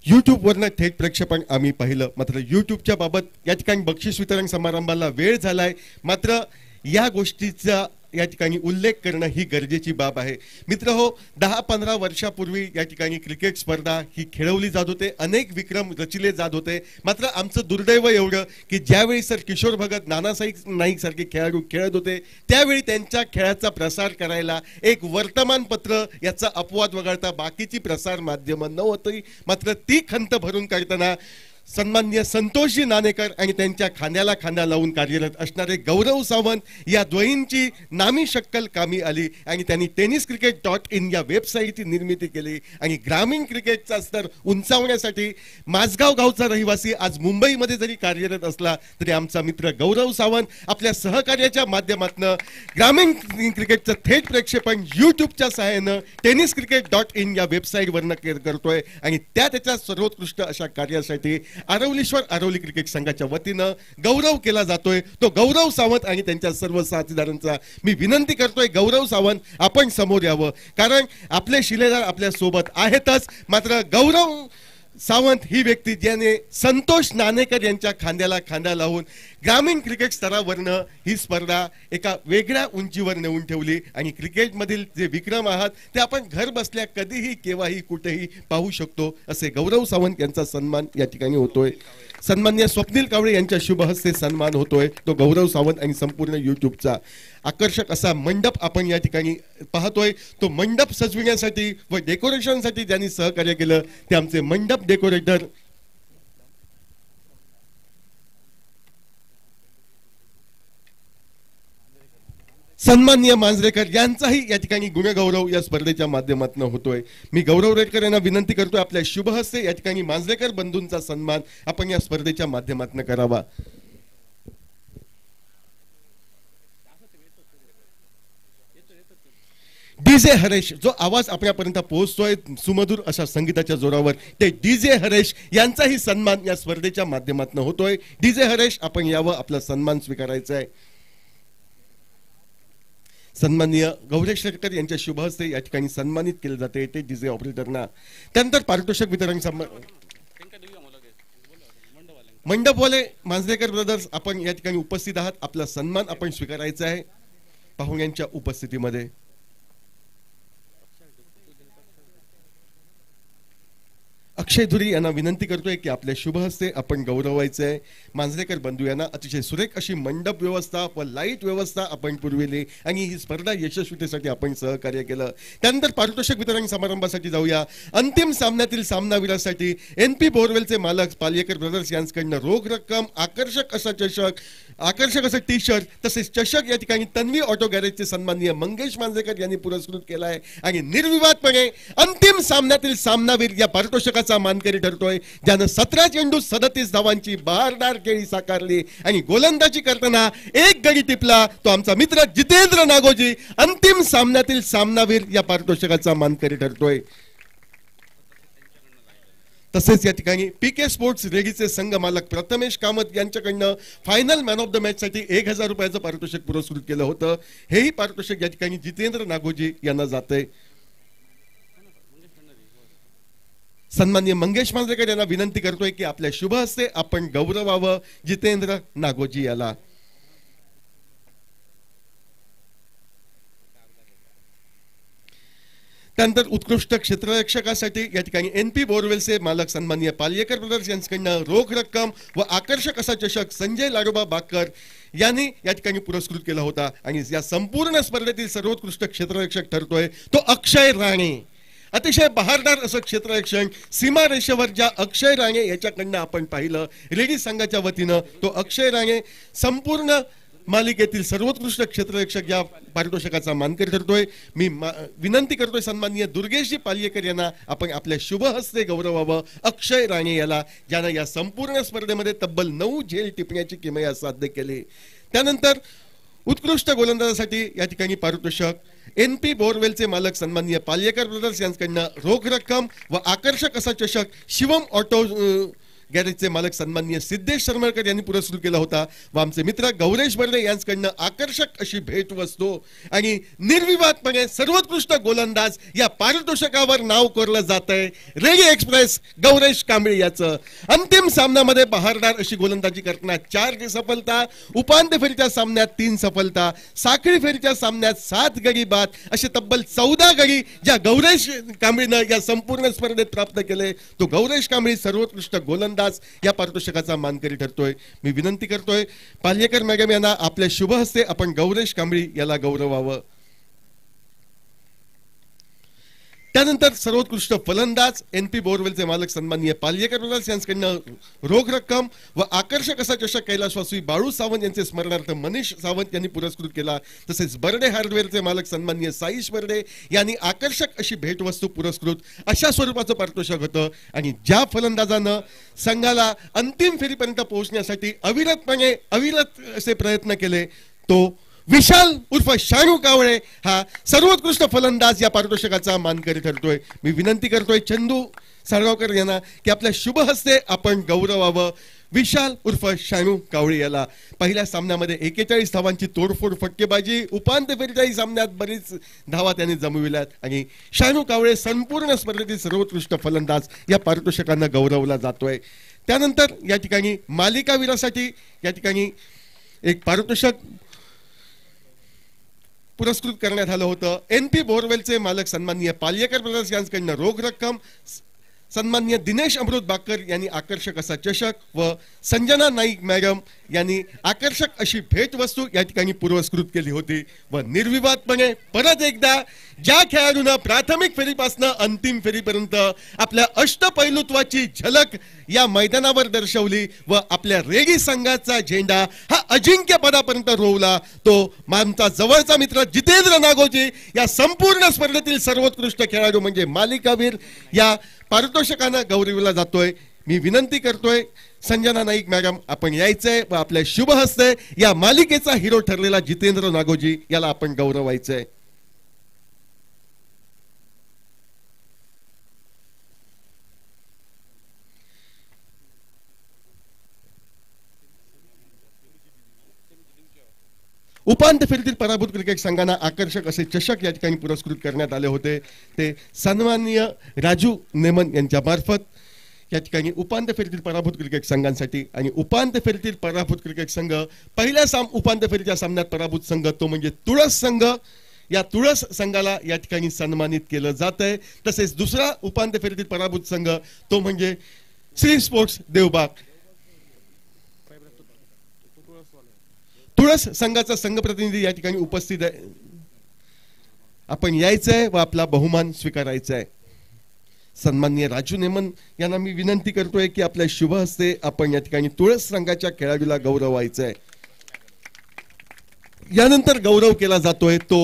यूट्यूबवरनं थेट प्रक्षेपण आम्ही पाहिलं. मात्र यूट्यूबच्या बाबत या ठिकाणी बक्षीस वितरण समारंभाला वेळ झालाय. मात्र या गोष्टीचा या ठिकाणी उल्लेख करणं ही गरजेची बाब आहे. मित्र हो, 10-15 वर्षापूर्वी या ठिकाणी क्रिकेट स्पर्धा ही खेळवली जात होते. अनेक विक्रम रचिले जात होते. मात्र आमचं दुर्दैव एवढं की ज्यावेळी सर किशोर भगत, नानासाहेब नाईक सारखे खेळाडू खेळत होते त्यावेळी त्यांच्या खेळाचा प्रसार करायला एक वर्तमानपत्र याचा अपवाद वगळता बाकीची प्रसार माध्यमं नव्हती. मात्र ती खंत भरून काढताना सन्माननीय संतोषजी नाणेकर आणि त्यांच्या खांद्याला खांदा लावून कार्यरत असणारे गौरव सावंत या द्वयींची नामी शक्कल कामी आली आणि त्यांनी tenniscricket.in या वेबसाईटची निर्मिती केली आणि ग्रामीण क्रिकेटचा स्तर उंचावण्यासाठी माझगाव गावचा रहिवासी आज मुंबईमध्ये जरी कार्यरत असला तरी आमचा मित्र गौरव सावंत आपल्या सहकार्याच्या माध्यमातून ग्रामीण क्रिकेटचं थेट प्रक्षेपण यूट्यूबच्या सहाय्यानं tenniscricket.in या वेबसाईटवरनं करतोय आणि त्याच्या सर्वोत्कृष्ट अशा कार्यासाठी आरवलीश्वर आरवली क्रिकेट संघाच्या वतीनं गौरव केला जातोय. तो गौरव सावंत आणि त्यांच्या सर्व साथीदारांचा मी विनंती करतोय, गौरव सावंत आपण समोर यावं, कारण आपले शिलेदार आपल्या सोबत आहेतच. मात्र गौरव सावंत ही व्यक्ती ज्याने संतोष नाणेकर यांच्या खांद्याला खांदा लावून ग्रामीण क्रिकेट स्तरावरनं ही स्पर्धा एका वेगळ्या उंचीवर नेऊन ठेवली आणि क्रिकेटमधील जे विक्रम आहात ते आपण घर बसल्या कधीही केव्हाही कुठेही पाहू शकतो. असे गौरव सावंत यांचा सन्मान या ठिकाणी होतोय. सन्माननीय स्वप्नील कावळे यांच्या शुभ हस्ते सन्मान होतोय तो गौरव सावंत आणि संपूर्ण यूट्यूबचा आकर्षक असा मंडप आपण या ठिकाणी पाहतोय. तो मंडप सजविण्यासाठी व डेकोरेशनसाठी ज्यांनी सहकार्य केलं ते आमचे मंडप डेकोरेटर सन्माननीय मांजरेकर यांचाही या ठिकाणी गुणगौरव या स्पर्धेच्या माध्यमातून होतोय. मी गौरव रेडकर यांना विनंती करतोय आपल्या शुभ हस्ते या ठिकाणी मांजरेकर बंधूंचा सन्मान आपण या स्पर्धेच्या माध्यमातून करावा. डीजे हरेश जो आवाज आपल्यापर्यंत पोहोचतोय सुमधुर अशा संगीताच्या जोरावर, ते डीजे हरेश यांचाही सन्मान या स्पर्धेच्या माध्यमातून होतोय. डीजे हरेश आपण यावं, आपला सन्मान स्वीकारायचा आहे. सन्माननीय गौरेश शेटकर यांच्या शुभ हस्ते या ठिकाणी सन्मानित केले जाते ते डीजे ऑपरेटरना. त्यानंतर पारितोषिक वितरण मंडपवाले मांजरेकर ब्रदर्स आपण या ठिकाणी उपस्थित आहात, आपला सन्मान आपण स्वीकारायचा आहे पाहुण्यांच्या उपस्थितीमध्ये. अक्षय धुरी यांना विनंती करतोय की आपल्या शुभ हस्ते आपण गौरवायचे आहे. मांजरेकर बंधू यांना अतिशय सुरेख अशी मंडप व्यवस्था व लाईट व्यवस्था आपण पुरविली आणि ही स्पर्धा यशस्वीतेसाठी आपण सहकार्य केलं. त्यानंतर पारितोषिक वितरण समारंभासाठी जाऊया. अंतिम सामन्यातील सामनावीरासाठी NP बोरवेलचे मालक पालियेकर ब्रदर्स यांच्याकडनं रोख रक्कम, आकर्षक असा चषक, आकर्षक असं टी शर्ट तसेच चषक या ठिकाणी तन्वी ऑटो गॅरेजचे सन्माननीय मंगेश मांजरेकर यांनी पुरस्कृत केला आहे आणि निर्विवादपणे अंतिम सामन्यातील सामनावीर या पारितोषिकाचा मानकरी ठरतोय, ज्यानं 17 चेंडू 37 धावांची बहारदार खेळी साकारली आणि गोलंदाजी करताना एक गडी टिपला. तो आमचा मित्र जितेंद्र नागोजी अंतिम सामन्यातील सामनावीर या पारितोषिकाचा मानकरी ठरतोय. तसेच या ठिकाणी PK स्पोर्ट्स रेडीचे संघ मालक प्रथमेश कामत यांच्याकडनं final man of the match साठी 1000 रुपयाचं पारितोषिक पुरस्कृत केलं होतं. हेही पारितोषिक या ठिकाणी जितेंद्र नागोजी यांना जाते. सन्माननीय मंगेश मांजरेकर यांना विनंती करतोय की आपल्या शुभ हस्ते आपण गौरवावं जितेंद्र नागोजी याला. त्यानंतर उत्कृष्ट क्षेत्ररक्षकासाठी या ठिकाणी NP बोरवेलचे मालक सन्माननीय पालियेकर ब्रदर्स यांच्याकडनं रोख रक्कम व आकर्षक असा चषक संजय लाडोबा बाकर यांनी या ठिकाणी पुरस्कृत केला होता आणि या संपूर्ण स्पर्धेतील सर्वोत्कृष्ट क्षेत्ररक्षक ठरतोय तो अक्षय राणे. अतिशय बहारदार असं क्षेत्ररक्षण सीमारेषेवर ज्या अक्षय राणे याच्याकडनं आपण पाहिलं लेडीज संघाच्या वतीनं, तो अक्षय राणे संपूर्ण मालिकेतील सर्वोत्कृष्ट क्षेत्ररक्षक या पारितोषिकाचा मानकरी ठरतोय. मी विनंती करतोय सन्माननीय दुर्गेशजी पालियेकर यांना आपण आपल्या शुभ हस्ते गौरवावं अक्षय राणे याला, ज्यानं या संपूर्ण स्पर्धेमध्ये तब्बल 9 झेल टिपण्याची किमया साध्य केली. त्यानंतर उत्कृष्ट गोलंदाजासाठी या ठिकाणी पारितोषिक NP बोरवेलचे मालक सन्माननीय पालियेकर ब्रदर्स यांच्याकडनं रोख रक्कम व आकर्षक असा चषक शिवम ऑटो गॅरेजचे मालक सन्माननीय सिद्धेश शर्मळकर यांनी पुरस्कृत केला होता व आमचे मित्र गौरेश बर्डे यांच्याकडनं आकर्षक अशी भेटवस्तू आणि निर्विवादपणे सर्वोत्कृष्ट गोलंदाज या पारितोषिकावर नाव कोरलं जात आहे रेडी एक्सप्रेस गौरेश कांबळे याचं. अंतिम सामन्यामध्ये बहारदार अशी गोलंदाजी करताना 4 सफलता, उपांत्य फेरीच्या सामन्यात 3 सफलता, साखळी फेरीच्या सामन्यात 7 गडी बाद असे तब्बल 14 गडी ज्या गौरेश कांबळेनं या संपूर्ण स्पर्धेत प्राप्त केले. तो गौरेश कांबळे सर्वोत्कृष्ट गोलंदाज या पारितोषिकाचा मानकरी ठरतोय. मी विनंती करतोय पाल्येकर मॅडम यांना आपल्या शुभ हस्ते आपण गौरेश कांबळे याला गौरवावं. त्यानंतर सर्वोत्कृष्ट फलंदाज NP बोरवेलचे मालक सन्माननीय पाल्येकर ब्रदर्स यांच्याकडनं रोख रक्कम व आकर्षक असा चषक कैलासवासी बाळू सावंत यांचे स्मरणार्थ मनीष सावंत यांनी पुरस्कृत केला. तसेच बर्डे हार्डवेअरचे मालक सन्माननीय साईश बर्डे यांनी आकर्षक अशी भेटवस्तू पुरस्कृत अशा स्वरूपाचं पारितोषिक होतं. आणि ज्या फलंदाजानं संघाला अंतिम फेरीपर्यंत पोहोचण्यासाठी अविरत असे प्रयत्न केले तो विशाल उर्फ शानू कावळे हा सर्वोत्कृष्ट फलंदाज या पारितोषिकाचा मानकरी ठरतोय. मी विनंती करतोय चंदू साळगावकर यांना की आपल्या शुभ हस्ते आपण गौरवावं विशाल उर्फ शानू कावळे याला. पहिल्या सामन्यामध्ये 41 धावांची तोडफोड फटकेबाजी, उपांत्य फेरीच्याही सामन्यात बरीच धावा त्यांनी जमविल्यात आणि शानू कावळे संपूर्ण स्पर्धेतील सर्वोत्कृष्ट फलंदाज या पारितोषिकांना गौरवला जातोय. त्यानंतर या ठिकाणी मालिकावीरासाठी या ठिकाणी एक पारितोषिक पुरस्कृत करण्यात आलं होतं. NP बोरवेलचे मालक सन्माननीय पाल्येकर ब्रदर्स यांच्याकडनं रोख रक्कम, सन्माननीय दिनेश अमृत बाकर यांनी आकर्षक असा चषक व संजना नाईक मॅडम यांनी आकर्षक अशी भेटवस्तू या ठिकाणी पुरस्कृत केली होती. व निर्विवादपणे परत एकदा ज्या खेळाडूंना प्राथमिक फेरीपासून अंतिम फेरीपर्यंत आपल्या अष्टपैलुत्वाची झलक या मैदानावर दर्शवली व आपल्या रेडी संघाचा झेंडा हा अजिंक्य पदापर्यंत रोवला तो आमचा जवळचा मित्र जितेंद्र नागोजी या संपूर्ण स्पर्धेतील सर्वोत्कृष्ट खेळाडू म्हणजे मालिकावीर या पारितोषिकानं गौरविला जातोय. मी विनंती करतोय संजना नाईक मॅडम आपण यायचंय व आपल्या शुभ हस्ते या मालिकेचा हिरो ठरलेला जितेंद्र नागोजी याला आपण गौरवायचंय. उपांत्य फेरीतील पराभूत क्रिकेट संघांना आकर्षक असे चषक या ठिकाणी पुरस्कृत करण्यात आले होते. ते सन्माननीय राजू नेमन यांच्या मार्फत या ठिकाणी उपांत्य फेरीतील पराभूत क्रिकेट संघांसाठी आणि उपांत्य फेरीतील पराभूत क्रिकेट संघ पहिल्या उपांत्य फेरीच्या सामन्यात पराभूत संघ तो म्हणजे तुळस संघ या तुळस संघाला या ठिकाणी सन्मानित केलं जात आहे. तसेच दुसरा उपांत्य फेरीतील पराभूत संघ तो म्हणजे श्री स्पोर्ट्स देवबाग. तुळस संघाचा संघ प्रतिनिधी या ठिकाणी उपस्थित आहे. आपण यायचंय व आपला बहुमान स्वीकारायचा आहे. सन्माननीय राजू नेमन यांना मी विनंती करतोय की आपल्या शुभ हस्ते आपण या ठिकाणी तुळस संघाच्या खेळाडूला गौरवायचा आहे. यानंतर गौरव केला जातोय तो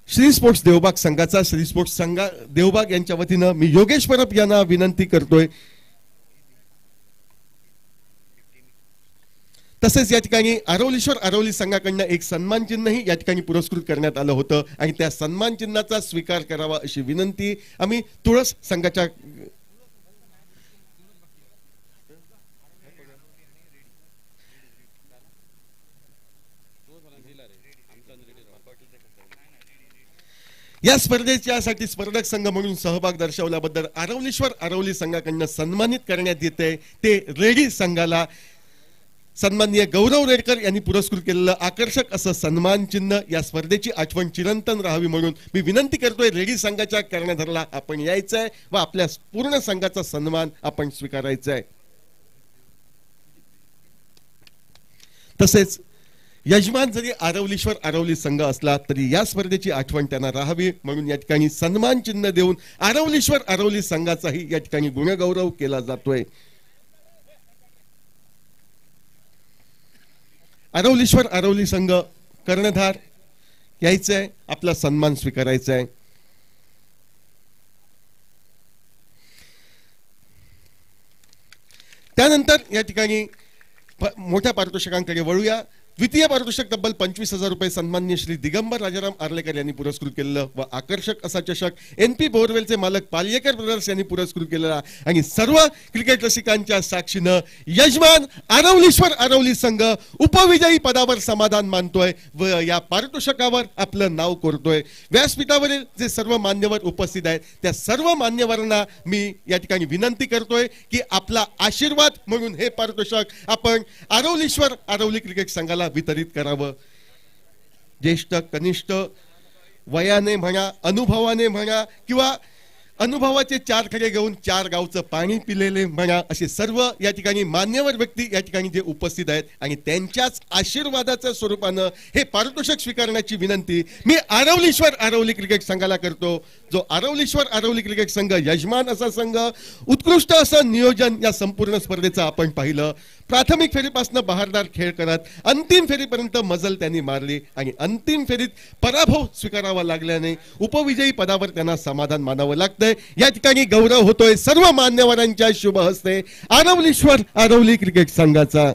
श्री स्पोर्ट्स देवबाग संघाचा. श्री स्पोर्ट्स संघ देवबाग यांच्या वतीनं मी योगेश परब यांना विनंती करतोय. तसेच या ठिकाणी आरवली संघाकडनं एक सन्मान चिन्हही या ठिकाणी पुरस्कृत करण्यात आलं होतं आणि त्या सन्मान चिन्हाचा स्वीकार करावा अशी विनंती आम्ही तुळस संघाच्या या स्पर्धेच्यासाठी स्पर्धक संघ म्हणून सहभाग दर्शवल्याबद्दल आरवली संघाकडनं सन्मानित करण्यात येते ते रेडी संघाला सन्माननीय गौरव रेडकर यांनी पुरस्कृत केलेलं आकर्षक असं सन्मान चिन्ह या स्पर्धेची आठवण चिरंतन राहावी म्हणून मी विनंती करतोय रेडी संघाच्या कर्णधाराला आपण यायचंय व आपल्या पूर्ण संघाचा सन्मान आपण स्वीकारायचा आहे. तसेच यजमान जरी आरवली संघ असला तरी या स्पर्धेची आठवण त्यांना राहावी म्हणून या ठिकाणी सन्मान चिन्ह देऊन आरवली संघाचाही या ठिकाणी गुणगौरव केला जातोय. आरवली संघ कर्णधार यायचंय आपला सन्मान स्वीकारायचा आहे. त्यानंतर या ठिकाणी मोठ्या पारितोषिकांकडे वळूया. द्वितीय पारितोषिक तब्बल 25,000 रुपये सन्माननीय श्री दिगंबर राजाराम आर्लेकर यांनी पुरस्कृत केलेलं व आकर्षक असा चषक NP बोरवेलचे मालक पाल्येकर ब्रदर्स यांनी पुरस्कृत केलेला आणि सर्व क्रिकेट रसिकांच्या साक्षीनं यजमान आरवलीश्वर आरवली संघ उपविजयी पदावर समाधान मानतोय व या पारितोषिकावर आपलं नाव कोरतोय। व्यासपीठावरील जे सर्व मान्यवर उपस्थित आहेत त्या सर्व मान्यवरांना मी या ठिकाणी विनंती करतोय की आपला आशीर्वाद म्हणून हे पारितोषिक आपण आरवलीश्वर आरवली क्रिकेट संघाला वितरित करावं। ज्येष्ठ कनिष्ठ वयाने म्हणा अनुभवाने म्हणा किंवा अनुभवाचे 4 खडे घेऊन 4 गावचं पाणी पिलेले म्हणा असे सर्व या ठिकाणी मान्यवर व्यक्ती या ठिकाणी जे उपस्थित आहेत आणि त्यांच्याच आशीर्वादाच्या स्वरूपानं हे पारितोषिक स्वीकारण्याची विनंती मी आरवलीश्वर आरवली क्रिकेट संघाला करतो। जो आरवलीश्वर आरवली क्रिकेट संघ यजमान असा संघ उत्कृष्ट असं नियोजन या संपूर्ण स्पर्धेचं आपण पाहिलं। प्राथमिक फेरीपासून बहारदार खेळ करत अंतिम फेरीपर्यंत मजल त्यांनी मारली आणि अंतिम फेरीत पराभव स्वीकारावा लागल्याने उपविजयी पदावर त्यांना समाधान मानावं लागतंय। या ठिकाणी गौरव होतोय सर्व मान्यवरांच्या शुभ हस्ते आरवलीश्वर आरवली क्रिकेट संघाचा।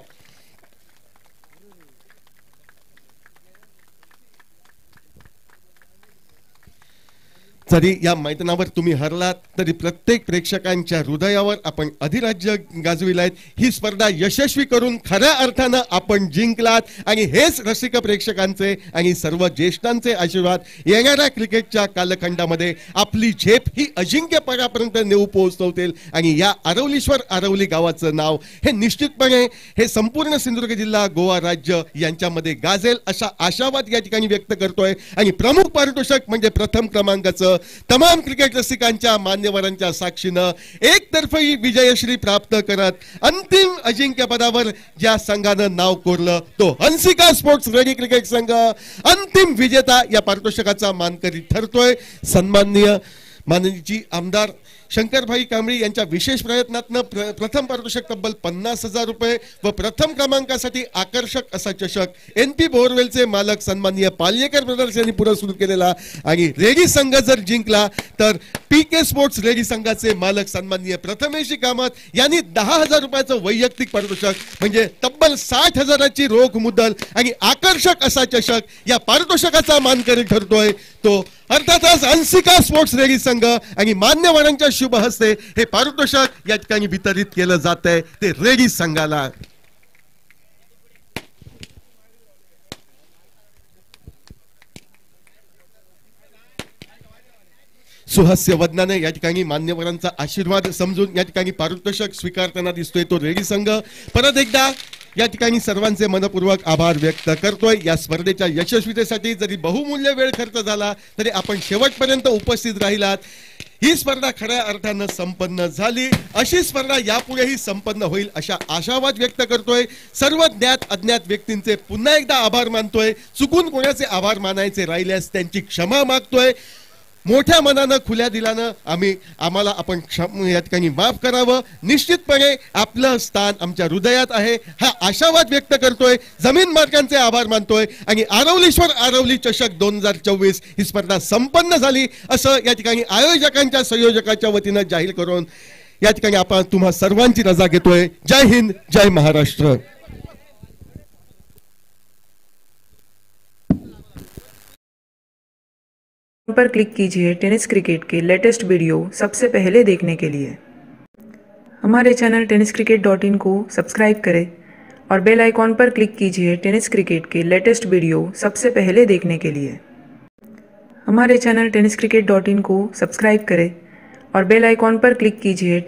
जरी या मैदानावर तुम्ही हरलात तरी प्रत्येक प्रेक्षकांच्या हृदयावर आपण अधिराज्य गाजविलात। ही स्पर्धा यशस्वी करून खऱ्या अर्थानं आपण जिंकलात आणि हेच रसिक प्रेक्षकांचे आणि सर्व ज्येष्ठांचे आशीर्वाद येणाऱ्या क्रिकेटच्या कालखंडामध्ये आपली झेप ही अजिंक्यपदापर्यंत नेऊ पोहोचवतील आणि या आरवलीश्वर आरवली गावाचं नाव हे निश्चितपणे हे संपूर्ण सिंधुदुर्ग जिल्हा गोवा राज्य यांच्यामध्ये गाजेल असा आशावाद या ठिकाणी व्यक्त करतोय। आणि प्रमुख पारितोषिक म्हणजे प्रथम क्रमांकाचं तमाम क्रिकेट रसिकांच्या मान्यवरांच्या साक्षीनं एकतर्फी विजयश्री प्राप्त करत अंतिम अजिंक्य पदावर ज्या संघानं नाव कोरलं तो हंसिका स्पोर्ट्स रेडी क्रिकेट संघ अंतिम विजेता या पारितोषिकाचा मानकरी ठरतोय। सन्माननीय माननीय आमदार शंकरभाई कांबळी यांच्या विशेष प्रयत्नातनं प्रथम पारितोषिक तब्बल 50,000 रुपये व प्रथम क्रमांकासाठी आकर्षक असा चषक NP बोरवेलचे मालक सन्माननीय पाल्येकर ब्रदर्स यांनी पुरस्कृत केलेला आणि रेडी संघ जर जिंकला तर PK स्पोर्ट्स रेडी संघाचे मालक सन्माननीय प्रथमेशी कामत यांनी 10,000 रुपयाचं वैयक्तिक पारितोषिक म्हणजे तब्बल 60,000ची रोख मुद्दल आणि आकर्षक असा चषक या पारितोषिकाचा मानकरी ठरतोय तो अर्थातच हंसिका स्पोर्ट्स रेडी संघ आणि मान्यवरांच्या शुभ हस्ते हे पारितोषिक या ठिकाणी वितरित केलं जात आहे ते रेडी संघाला। सुहास्य वदनाने या ठिकाणी मान्यवरांचा आशीर्वाद समजून या ठिकाणी पारितोषिक स्वीकारताना दिसतोय तो रेडी संघ। परत एकदा या ठिकाणी सर्वांचे मनपूर्वक आभार व्यक्त करतोय। या स्पर्धेच्या यशस्वीतेसाठी जरी बहुमूल्य वेळ खर्च झाला तरी आपण शेवटपर्यंत उपस्थित राहिलात। ही स्पर्धा खऱ्या अर्थानं संपन्न झाली। अशी स्पर्धा यापुढेही संपन्न होईल अशा आशावाद व्यक्त करतोय। सर्व ज्ञात अज्ञात व्यक्तींचे पुन्हा एकदा आभार मानतोय। चुकून कोणाचे आभार मानायचे राहिल्यास त्यांची क्षमा मागतोय। मोठ्या मनानं खुल्या दिलानं आम्हाला आपण या ठिकाणी माफ करावं। निश्चितपणे आपलं स्थान आमच्या हृदयात आहे हा आशावाद व्यक्त करतोय। जमीन मालकांचे आभार मानतोय आणि आरवलीश्वर आरवली चषक 2024 ही स्पर्धा संपन्न झाली असं या ठिकाणी आयोजकांच्या संयोजकाच्या वतीनं जाहीर करून या ठिकाणी आपण तुम्हा सर्वांची रजा घेतोय। जय हिंद, जय महाराष्ट्र। पर क्लिक कीजिए टेनिस क्रिकेट के लेटेस्ट वीडियो सबसे पहले देखने के लिए। हमारे चैनल tenniscricket.in को सब्सक्राइब करें और बेल आइकॉन पर क्लिक कीजिए टेनिस क्रिकेट के लेटेस्ट वीडियो सबसे पहले देखने के लिए। हमारे चैनल tenniscricket.in को सब्सक्राइब करें और बेल आइकॉन पर क्लिक कीजिए